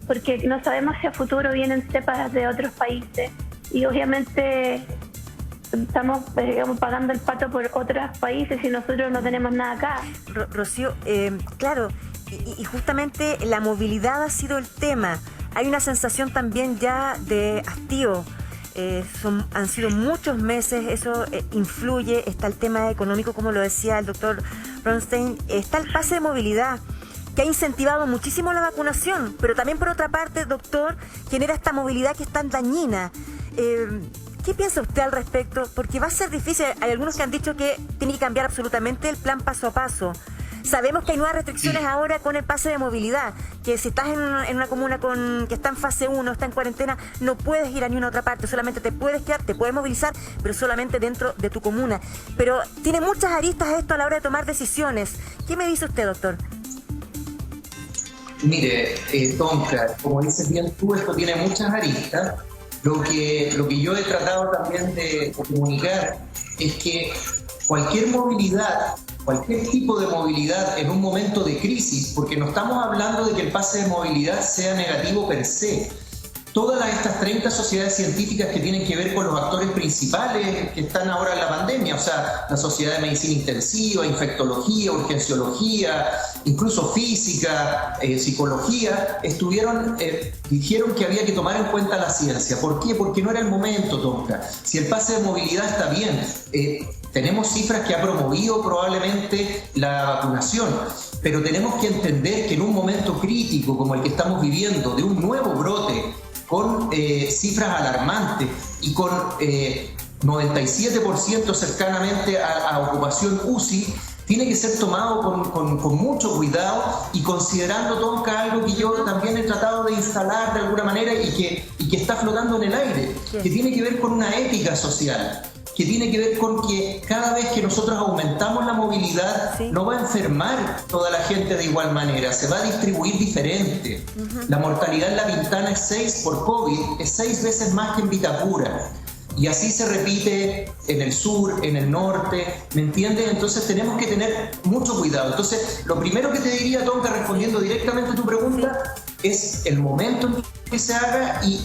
Porque no sabemos si a futuro vienen cepas de otros países y obviamente estamos pagando el pato por otros países y nosotros no tenemos nada acá. Rocío, claro, y justamente la movilidad ha sido el tema. Hay una sensación también ya de hastío. Han sido muchos meses, eso influye. Está el tema económico, como lo decía el doctor Bronstein. Está el pase de movilidad, que ha incentivado muchísimo la vacunación, pero también por otra parte, doctor, genera esta movilidad que es tan dañina. ¿Qué piensa usted al respecto? Porque va a ser difícil. Hay algunos que han dicho que tiene que cambiar absolutamente el plan paso a paso. Sabemos que hay nuevas restricciones ahora con el pase de movilidad, que si estás en una comuna que está en fase 1, está en cuarentena, no puedes ir a ninguna otra parte, solamente te puedes quedar, te puedes movilizar, pero solamente dentro de tu comuna. Pero tiene muchas aristas esto a la hora de tomar decisiones. ¿Qué me dice usted, doctor? Mire, Tonka, como dices bien tú, esto tiene muchas aristas. Lo que yo he tratado también de comunicar es que cualquier movilidad, cualquier tipo de movilidad en un momento de crisis, porque no estamos hablando de que el pase de movilidad sea negativo per se. Todas estas 30 sociedades científicas que tienen que ver con los actores principales que están ahora en la pandemia, o sea, la Sociedad de Medicina Intensiva, Infectología, Urgenciología, incluso Física, Psicología, dijeron que había que tomar en cuenta la ciencia. ¿Por qué? Porque no era el momento, Tonka. Si el pase de movilidad está bien, tenemos cifras que ha promovido probablemente la vacunación, pero tenemos que entender que en un momento crítico como el que estamos viviendo, de un nuevo brote, con cifras alarmantes y con 97% cercanamente a ocupación UCI, tiene que ser tomado con mucho cuidado y considerando, Tonka, algo que yo también he tratado de instalar de alguna manera y que está flotando en el aire, que tiene que ver con una ética social, que tiene que ver con que cada vez que nosotros aumentamos la movilidad, no va a enfermar toda la gente de igual manera, se va a distribuir diferente. La mortalidad en La Pintana es 6 por COVID, es 6 veces más que en Vitacura. Y así se repite en el sur, en el norte, ¿me entiendes? Entonces tenemos que tener mucho cuidado. Entonces, lo primero que te diría, Tonka, respondiendo directamente a tu pregunta, es el momento en que se haga y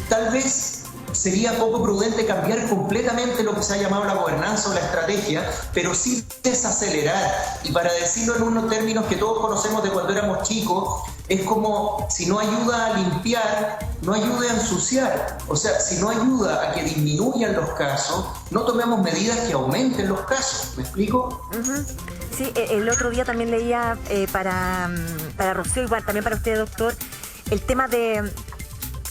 tal vez sería poco prudente cambiar completamente lo que se ha llamado la gobernanza o la estrategia, pero sí desacelerar. Y para decirlo en unos términos que todos conocemos de cuando éramos chicos, es como si no ayuda a limpiar, no ayuda a ensuciar. O sea, si no ayuda a que disminuyan los casos, no tomemos medidas que aumenten los casos. ¿Me explico? Sí, el otro día también leía para Rocío, igual también para usted, doctor, el tema de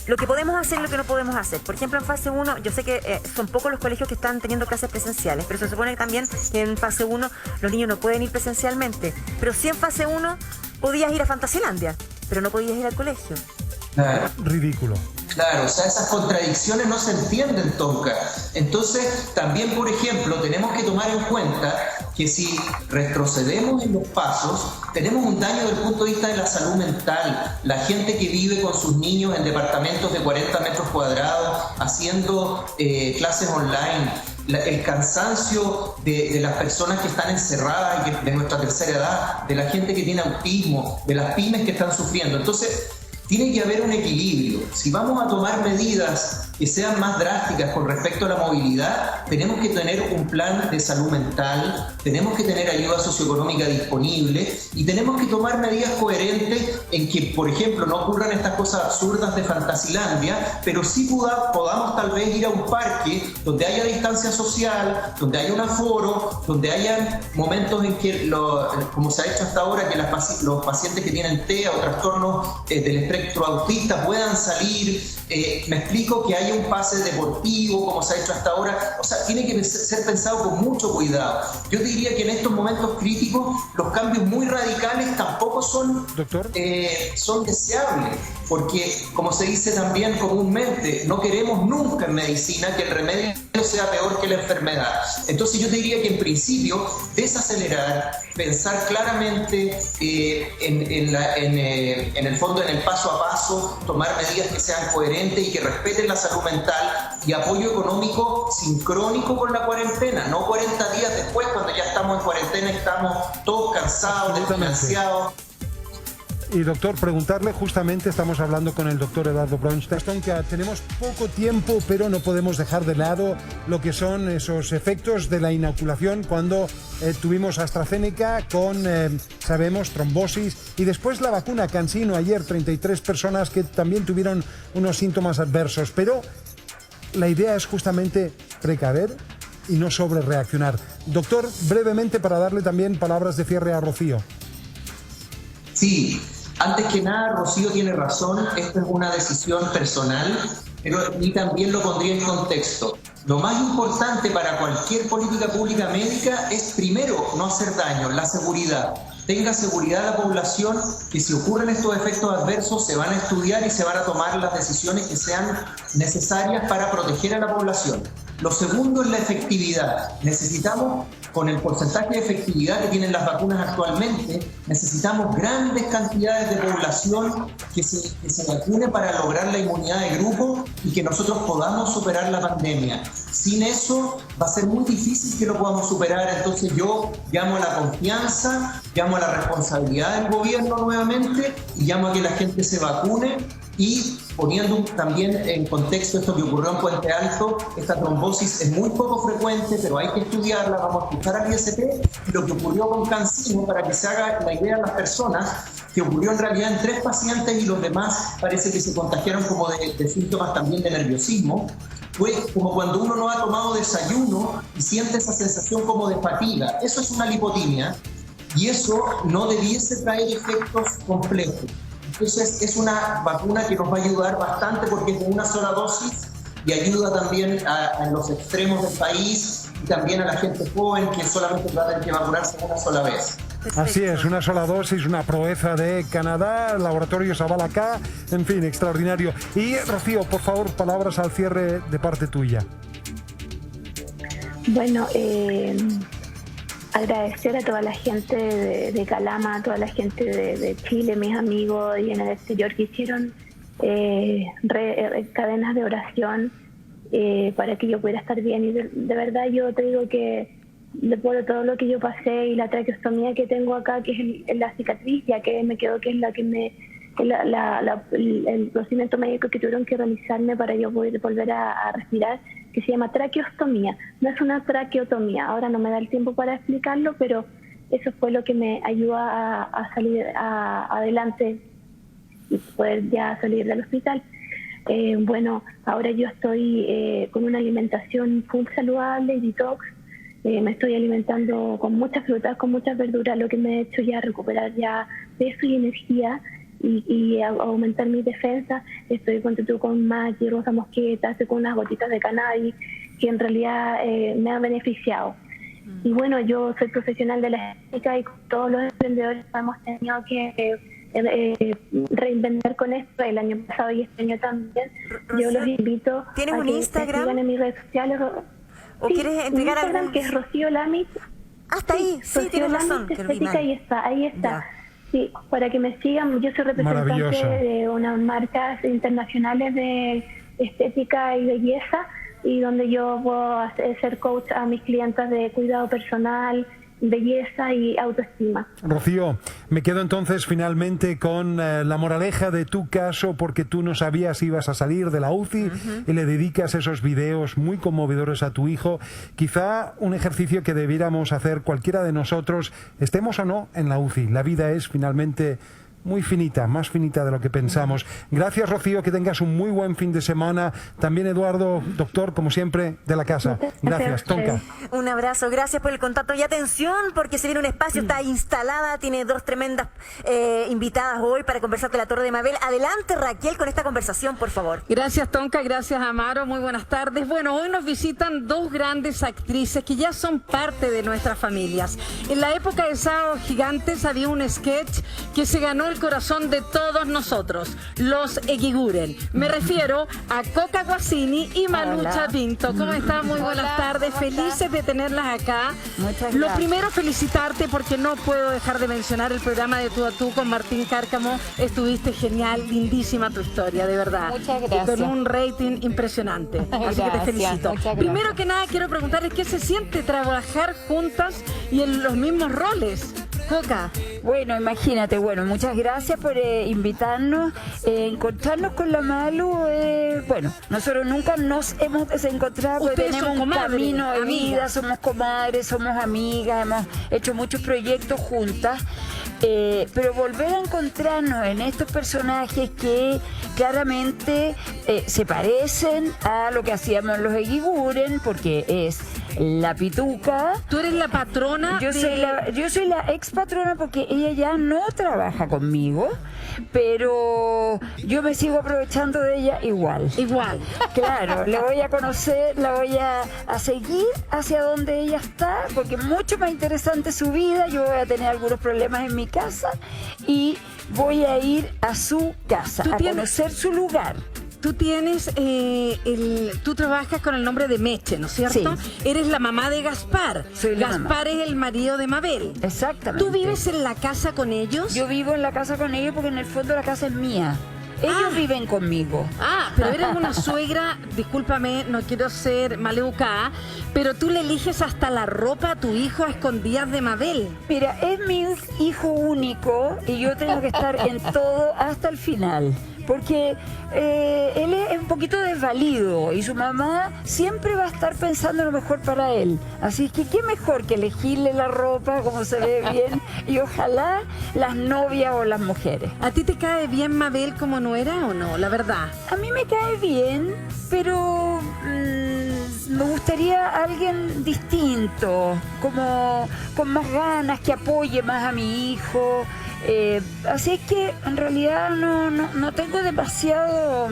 lo que podemos hacer y lo que no podemos hacer. Por ejemplo, en fase 1, yo sé que son pocos los colegios que están teniendo clases presenciales, pero se supone también que en fase 1 los niños no pueden ir presencialmente. Pero sí en fase 1 podías ir a Fantasilandia, pero no podías ir al colegio. Claro. Ridículo. Claro, o sea, esas contradicciones no se entienden, Tonka. Entonces, también, por ejemplo, tenemos que tomar en cuenta que si retrocedemos en los pasos, tenemos un daño desde el punto de vista de la salud mental. La gente que vive con sus niños en departamentos de 40 metros cuadrados, haciendo clases online, el cansancio de las personas que están encerradas, de nuestra tercera edad, de la gente que tiene autismo, de las pymes que están sufriendo. Entonces, tiene que haber un equilibrio. Si vamos a tomar medidas que sean más drásticas con respecto a la movilidad, tenemos que tener un plan de salud mental, tenemos que tener ayuda socioeconómica disponible y tenemos que tomar medidas coherentes en que, por ejemplo, no ocurran estas cosas absurdas de Fantasilandia, pero sí podamos tal vez ir a un parque donde haya distancia social, donde haya un aforo, donde haya momentos en que, como se ha hecho hasta ahora, que los pacientes que tienen TEA o trastornos del espectro autista puedan salir. Me explico, que haya haya un pase deportivo como se ha hecho hasta ahora. O sea, tiene que ser pensado con mucho cuidado. Yo te diría que en estos momentos críticos los cambios muy radicales tampoco son deseables, porque como se dice también comúnmente, no queremos nunca en medicina que el remedio sea peor que la enfermedad. Entonces yo te diría que en principio desacelerar, pensar claramente en el fondo, en el paso a paso, tomar medidas que sean coherentes y que respeten la salud mental, y apoyo económico sincrónico con la cuarentena, no 40 días después cuando ya estamos en cuarentena, estamos todos cansados, desfinanciados. Y doctor, preguntarle justamente, estamos hablando con el doctor Eduardo Braunstein, que tenemos poco tiempo, pero no podemos dejar de lado lo que son esos efectos de la inoculación cuando tuvimos AstraZeneca con, sabemos, trombosis, y después la vacuna CanSino ayer, 33 personas que también tuvieron unos síntomas adversos, pero la idea es justamente precaver y no sobrereaccionar. Doctor, brevemente para darle también palabras de cierre a Rocío. Sí, antes que nada, Rocío tiene razón, esto es una decisión personal, pero y también lo pondría en contexto. Lo más importante para cualquier política pública médica es, primero, no hacer daño, la seguridad. Tenga seguridad la población que si ocurren estos efectos adversos se van a estudiar y se van a tomar las decisiones que sean necesarias para proteger a la población. Lo segundo es la efectividad. Necesitamos, con el porcentaje de efectividad que tienen las vacunas actualmente, necesitamos grandes cantidades de población que se vacune para lograr la inmunidad de grupo y que nosotros podamos superar la pandemia. Sin eso va a ser muy difícil que lo podamos superar. Entonces yo llamo a la confianza, llamo a la responsabilidad del gobierno nuevamente y llamo a que la gente se vacune. Y poniendo también en contexto esto que ocurrió en Puente Alto, esta trombosis es muy poco frecuente, pero hay que estudiarla, vamos a escuchar al ISP, y lo que ocurrió con CanSino, para que se haga la idea a las personas, que ocurrió en realidad en 3 pacientes y los demás parece que se contagiaron como de síntomas también de nerviosismo. Fue como cuando uno no ha tomado desayuno y siente esa sensación como de fatiga. Eso es una lipotimia y eso no debiese traer efectos complejos. Entonces es una vacuna que nos va a ayudar bastante porque es de una sola dosis y ayuda también en los extremos del país y también a la gente joven que solamente va a tener que vacunarse una sola vez. Así es, una sola dosis, una proeza de Canadá, Laboratorio Zabalacá, en fin, extraordinario. Y Rocío, por favor, palabras al cierre de parte tuya. Bueno, agradecer a toda la gente de Calama, a toda la gente de Chile, mis amigos y en el exterior que hicieron cadenas de oración para que yo pudiera estar bien. Y de verdad yo te digo que después de todo lo que yo pasé y la traqueostomía que tengo acá, que es la cicatriz, ya que me quedó, que es la que el procedimiento médico que tuvieron que realizarme para yo poder volver a respirar, que se llama traqueostomía. No es una traqueotomía, ahora no me da el tiempo para explicarlo, pero eso fue lo que me ayudó a salir adelante y poder ya salir del hospital. Bueno, ahora yo estoy con una alimentación full saludable, detox. Me estoy alimentando con muchas frutas, con muchas verduras, lo que me ha hecho ya recuperar ya peso y energía y aumentar mi defensa. Estoy con maqui, rosa mosqueta, estoy con unas gotitas de cannabis que en realidad me han beneficiado. Y bueno, yo soy profesional de la estética y con todos los emprendedores hemos tenido que reinventar con esto el año pasado y este año también. Yo los invito a que me sigan en mis redes sociales. ¿O quieres entregar algún...? Que es Rocío Lamis. Hasta ahí, sí, tienes razón. Estética, ahí está. Sí, para que me sigan. Yo soy representante de unas marcas internacionales de estética y belleza, y donde yo puedo ser coach a mis clientes de cuidado personal, belleza y autoestima. Rocío, me quedo entonces finalmente con la moraleja de tu caso, porque tú no sabías si ibas a salir de la UCI y le dedicas esos videos muy conmovedores a tu hijo. Quizá un ejercicio que debiéramos hacer cualquiera de nosotros, estemos o no en la UCI. La vida es finalmente muy finita, más finita de lo que pensamos. Gracias, Rocío, que tengas un muy buen fin de semana. También Eduardo, doctor, como siempre, de la casa. Gracias, Tonka. Un abrazo, gracias por el contacto y atención, porque se viene un espacio, está instalada, tiene dos tremendas invitadas hoy para conversar con la Torre de Mabel. Adelante, Raquel, con esta conversación, por favor. Gracias, Tonka, gracias, Amaro, muy buenas tardes. Bueno, hoy nos visitan dos grandes actrices que ya son parte de nuestras familias. En la época de Sábados Gigantes había un sketch que se ganó el corazón de todos nosotros, los Eguiguren. Me refiero a Coca Guasini y Malucha Pinto. ¿Cómo están? Muy buenas tardes. Felices de tenerlas acá. Muchas gracias. Lo primero, felicitarte porque no puedo dejar de mencionar el programa de Tú a Tú con Martín Cárcamo. Estuviste genial, lindísima tu historia, de verdad. Muchas gracias. Con un rating impresionante. Así que te felicito. Primero que nada, quiero preguntarles qué se siente trabajar juntas y en los mismos roles. Coca. Bueno, imagínate, muchas gracias por invitarnos, encontrarnos con la Malu. Bueno, nosotros nunca nos hemos desencontrado, porque tenemos un camino de vida, somos comadres, somos amigas, hemos hecho muchos proyectos juntas. Pero volver a encontrarnos en estos personajes que claramente se parecen a lo que hacíamos los Eguiguren, porque es la Pituca. Tú eres la patrona. Yo soy la ex patrona, porque ella ya no trabaja conmigo, pero yo me sigo aprovechando de ella igual. Claro, la voy a conocer, la voy a seguir hacia donde ella está, porque es mucho más interesante su vida. Yo voy a tener algunos problemas en mi casa y voy a ir a su casa, a conocer su lugar. Tú tienes, tú trabajas con el nombre de Meche, ¿no es cierto? Sí. Eres la mamá de Gaspar. Soy la mamá. Gaspar es el marido de Mabel. Exactamente. ¿Tú vives en la casa con ellos? Yo vivo en la casa con ellos porque en el fondo la casa es mía. Ellos viven conmigo. Pero eres una suegra, discúlpame, no quiero ser maleducada, pero tú le eliges hasta la ropa a tu hijo a escondidas de Mabel. Mira, es mi hijo único y yo tengo que estar en todo hasta el final. Porque él es un poquito desvalido y su mamá siempre va a estar pensando lo mejor para él. Así que qué mejor que elegirle la ropa como se ve bien y ojalá las novias o las mujeres. ¿A ti te cae bien Mabel como nuera o no? La verdad. A mí me cae bien, pero me gustaría alguien distinto, como con más ganas, que apoye más a mi hijo. Así es que en realidad no tengo demasiado,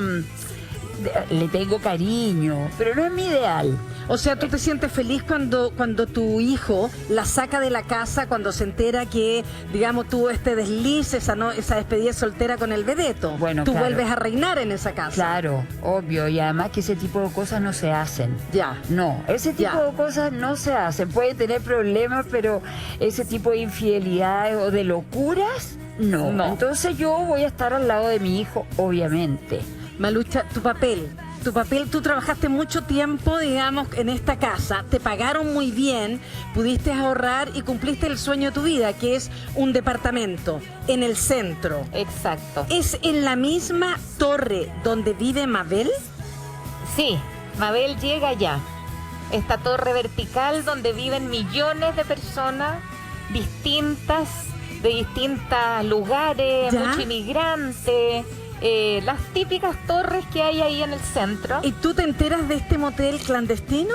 le tengo cariño, pero no es mi ideal. O sea, ¿tú te sientes feliz cuando tu hijo la saca de la casa, cuando se entera que, digamos, tuvo este desliz, esa despedida soltera con el vedeto? Bueno, tú claro. Vuelves a reinar en esa casa. Claro, obvio, y además que ese tipo de cosas no se hacen. Ya. No, ese tipo de cosas no se hacen. Pueden tener problemas, pero ese tipo de infidelidades o de locuras, no. Entonces yo voy a estar al lado de mi hijo, obviamente. Malucha, tu papel, tú trabajaste mucho tiempo, digamos, en esta casa, te pagaron muy bien, pudiste ahorrar y cumpliste el sueño de tu vida, que es un departamento en el centro. Exacto. ¿Es en la misma torre donde vive Mabel? Sí, Mabel llega allá. Esta torre vertical donde viven millones de personas distintas, de distintos lugares, mucho inmigrante. Las típicas torres que hay ahí en el centro. ¿Y tú te enteras de este motel clandestino?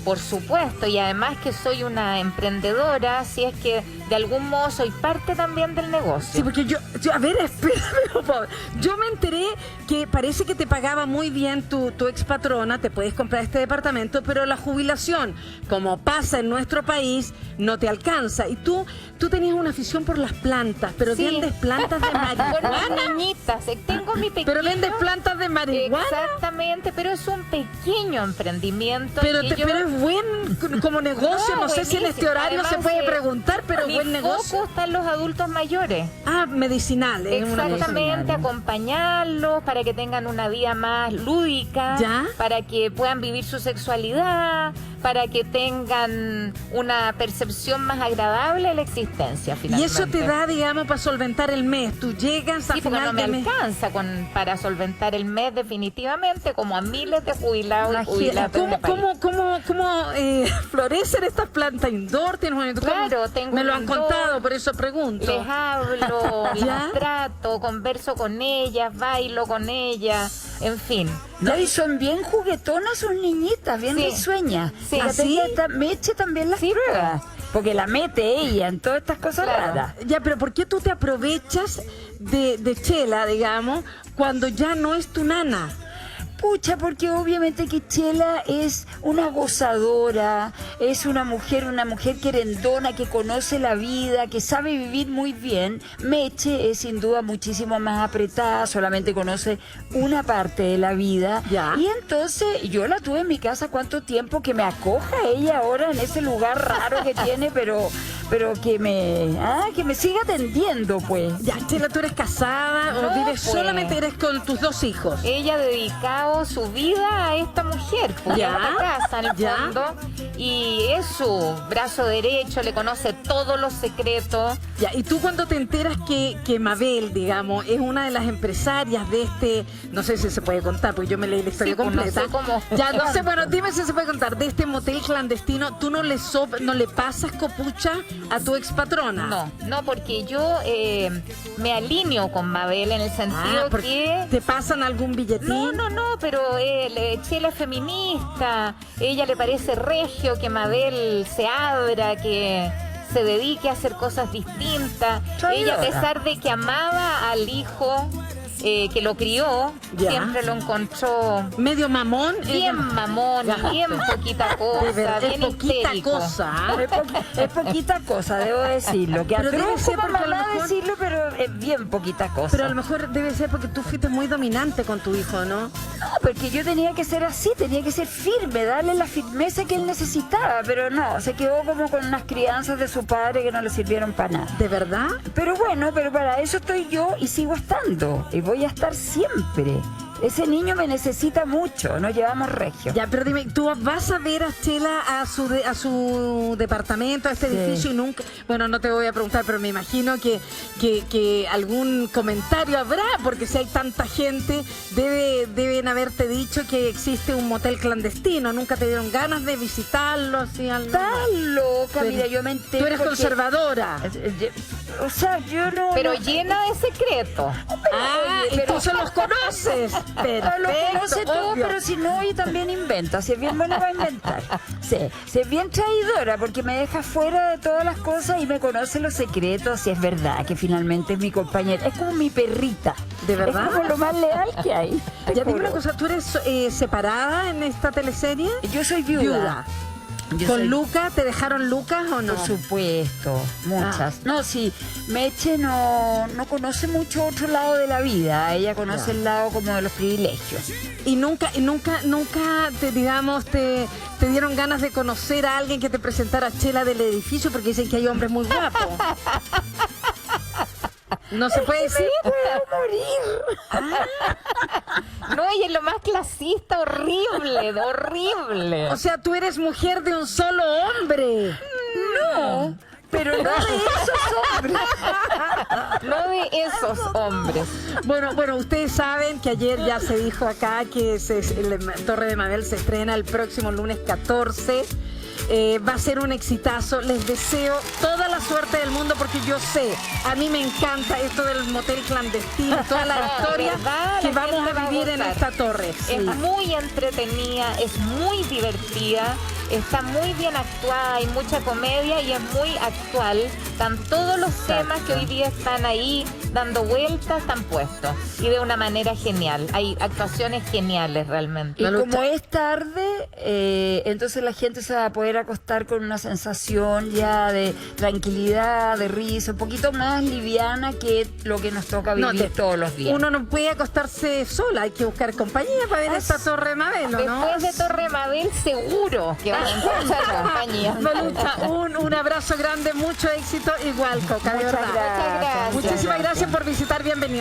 Por supuesto, y además que soy una emprendedora, así es que de algún modo soy parte también del negocio. Sí, porque yo a ver, espérame, por favor. Yo me enteré que parece que te pagaba muy bien tu ex patrona, te puedes comprar este departamento, pero la jubilación, como pasa en nuestro país, no te alcanza. Y tú tenías una afición por las plantas, pero vendes plantas de marihuana. Por las niñitas, tengo mi pequeño... Pero vendes plantas de marihuana. Exactamente, pero es un pequeño emprendimiento. Pero es buen como negocio, no sé si en este horario se puede preguntar, pero buen negocio. Mi foco está en los adultos mayores. Medicinal. Exactamente, acompañarlos para que tengan una vida más lúdica, para que puedan vivir su sexualidad, para que tengan una percepción más agradable de la existencia, finalmente. Y eso te da, digamos, para solventar el mes. Tú llegas a final no me de mes. alcanza para solventar el mes definitivamente, como a miles de jubilados y jubiladas. ¿Cómo florecen estas plantas indoor? Claro, tengo un han contado, por eso pregunto. Les hablo, ¿Ya? las trato, converso con ellas, bailo con ellas, en fin. No, y son bien juguetonas sus niñitas, bien risueñas. Sí. Fíjate ¿Sí? que Meche también las prueba, porque la mete ella en todas estas cosas raras. Ya, pero ¿por qué tú te aprovechas de Chela, digamos, cuando ya no es tu nana? Pucha, porque obviamente que Chela es una gozadora, es una mujer querendona, que conoce la vida, que sabe vivir muy bien. Meche es sin duda muchísimo más apretada, solamente conoce una parte de la vida. Ya. Y entonces yo la tuve en mi casa cuánto tiempo, que me acoja ella ahora en ese lugar raro que tiene, pero que me siga atendiendo, pues. Ya, Chela, ¿tú eres casada o vives pues. solamente eres con tus 2 hijos? Ella ha dedicado su vida a esta mujer, pues, Ya, a esta casa en el ya. fondo, y es su brazo derecho, le conoce todos los secretos. Ya, y tú cuando te enteras que Mabel, digamos, es una de las empresarias de este, no sé si se puede contar, porque yo me leí la historia Sí, pues, completa. no sé cómo. Ya, no sé, bueno, dime si se puede contar, de este motel clandestino, ¿tú no le pasas copucha a tu expatrona? No, porque yo me alineo con Mabel en el sentido que... ¿Te pasan algún billetín? No, pero Chela es feminista, ella le parece regio que Mabel se abra, que se dedique a hacer cosas distintas. Ella, a pesar de que amaba al hijo que lo crió, Ya. siempre lo encontró medio mamón, bien mamón, bien poquita cosa, es bien poquita histérico. cosa. Es poquita cosa, debo decirlo. Que Pero debe atroz ser como porque a lo mamá mejor- decirlo, pero es bien poquita cosa. Pero a lo mejor debe ser porque tú fuiste muy dominante con tu hijo, ¿no? No, porque yo tenía que ser así, tenía que ser firme, darle la firmeza que él necesitaba, pero no, se quedó como con unas crianzas de su padre que no le sirvieron para nada. ¿De verdad? Pero bueno, pero para eso estoy yo y sigo estando, y voy a estar siempre. Ese niño me necesita mucho, nos llevamos regio. Ya, pero dime, ¿tú vas a ver a Chela a su departamento, a este edificio y nunca... Bueno, no te voy a preguntar, pero me imagino que algún comentario habrá, porque si hay tanta gente, deben haberte dicho que existe un motel clandestino. ¿Nunca te dieron ganas de visitarlo? Así, Estás loca, mira, yo me entero. Tú eres porque- conservadora. O sea, yo no... Pero no- llena de secretos. Ah, Oye, pero- entonces los conoces. No lo conoce todo, obvio. pero si no, ella también inventa. Si es bien buena para inventar. Sí, si es bien traidora, porque me deja fuera de todas las cosas y me conoce los secretos. Si es verdad que finalmente es mi compañera. Es como mi perrita. ¿De verdad? Es como lo más leal que hay. te Ya dime juro. una cosa, ¿tú eres separada en esta teleserie? Yo soy viuda. Yo ¿Con soy- Lucas? ¿Te dejaron Lucas o no? Por supuesto, muchas. No, sí, Meche no conoce mucho otro lado de la vida. Ella conoce Ya. el lado como de los privilegios. Y nunca te, digamos, te dieron ganas de conocer a alguien que te presentara a Chela del edificio, porque dicen que hay hombres muy guapos. No se puede decir. Puedo morir. No, ella es lo más clasista, horrible. O sea, tú eres mujer de un solo hombre. No, pero no de esos hombres. No de esos hombres. Bueno, ustedes saben que ayer ya se dijo acá que Torre de Mabel se estrena el próximo lunes 14. Va a ser un exitazo. Les deseo toda la suerte del mundo, porque yo sé, a mí me encanta esto del motel clandestino, toda la historia ¿Verdad? que La vamos gente a va a vivir en gozar. esta torre. Sí. Es muy entretenida, es muy divertida, está muy bien actuada, hay mucha comedia y es muy actual. Están todos los temas que hoy día están ahí dando vueltas, están puestos. Y de una manera genial. Hay actuaciones geniales realmente. Y como es tarde, entonces la gente se va a poder acostar con una sensación ya de tranquilidad, de risa, un poquito más liviana que lo que nos toca vivir todos los días. Uno no puede acostarse sola, hay que buscar compañía para ver esta Torre de Mabel, ¿no? Después de Torre Mabel seguro que van a encontrar compañía. Malucha, un abrazo grande, mucho éxito, igual, Coca, de Muchas verdad. gracias. Muchísimas gracias por visitar, bienvenido.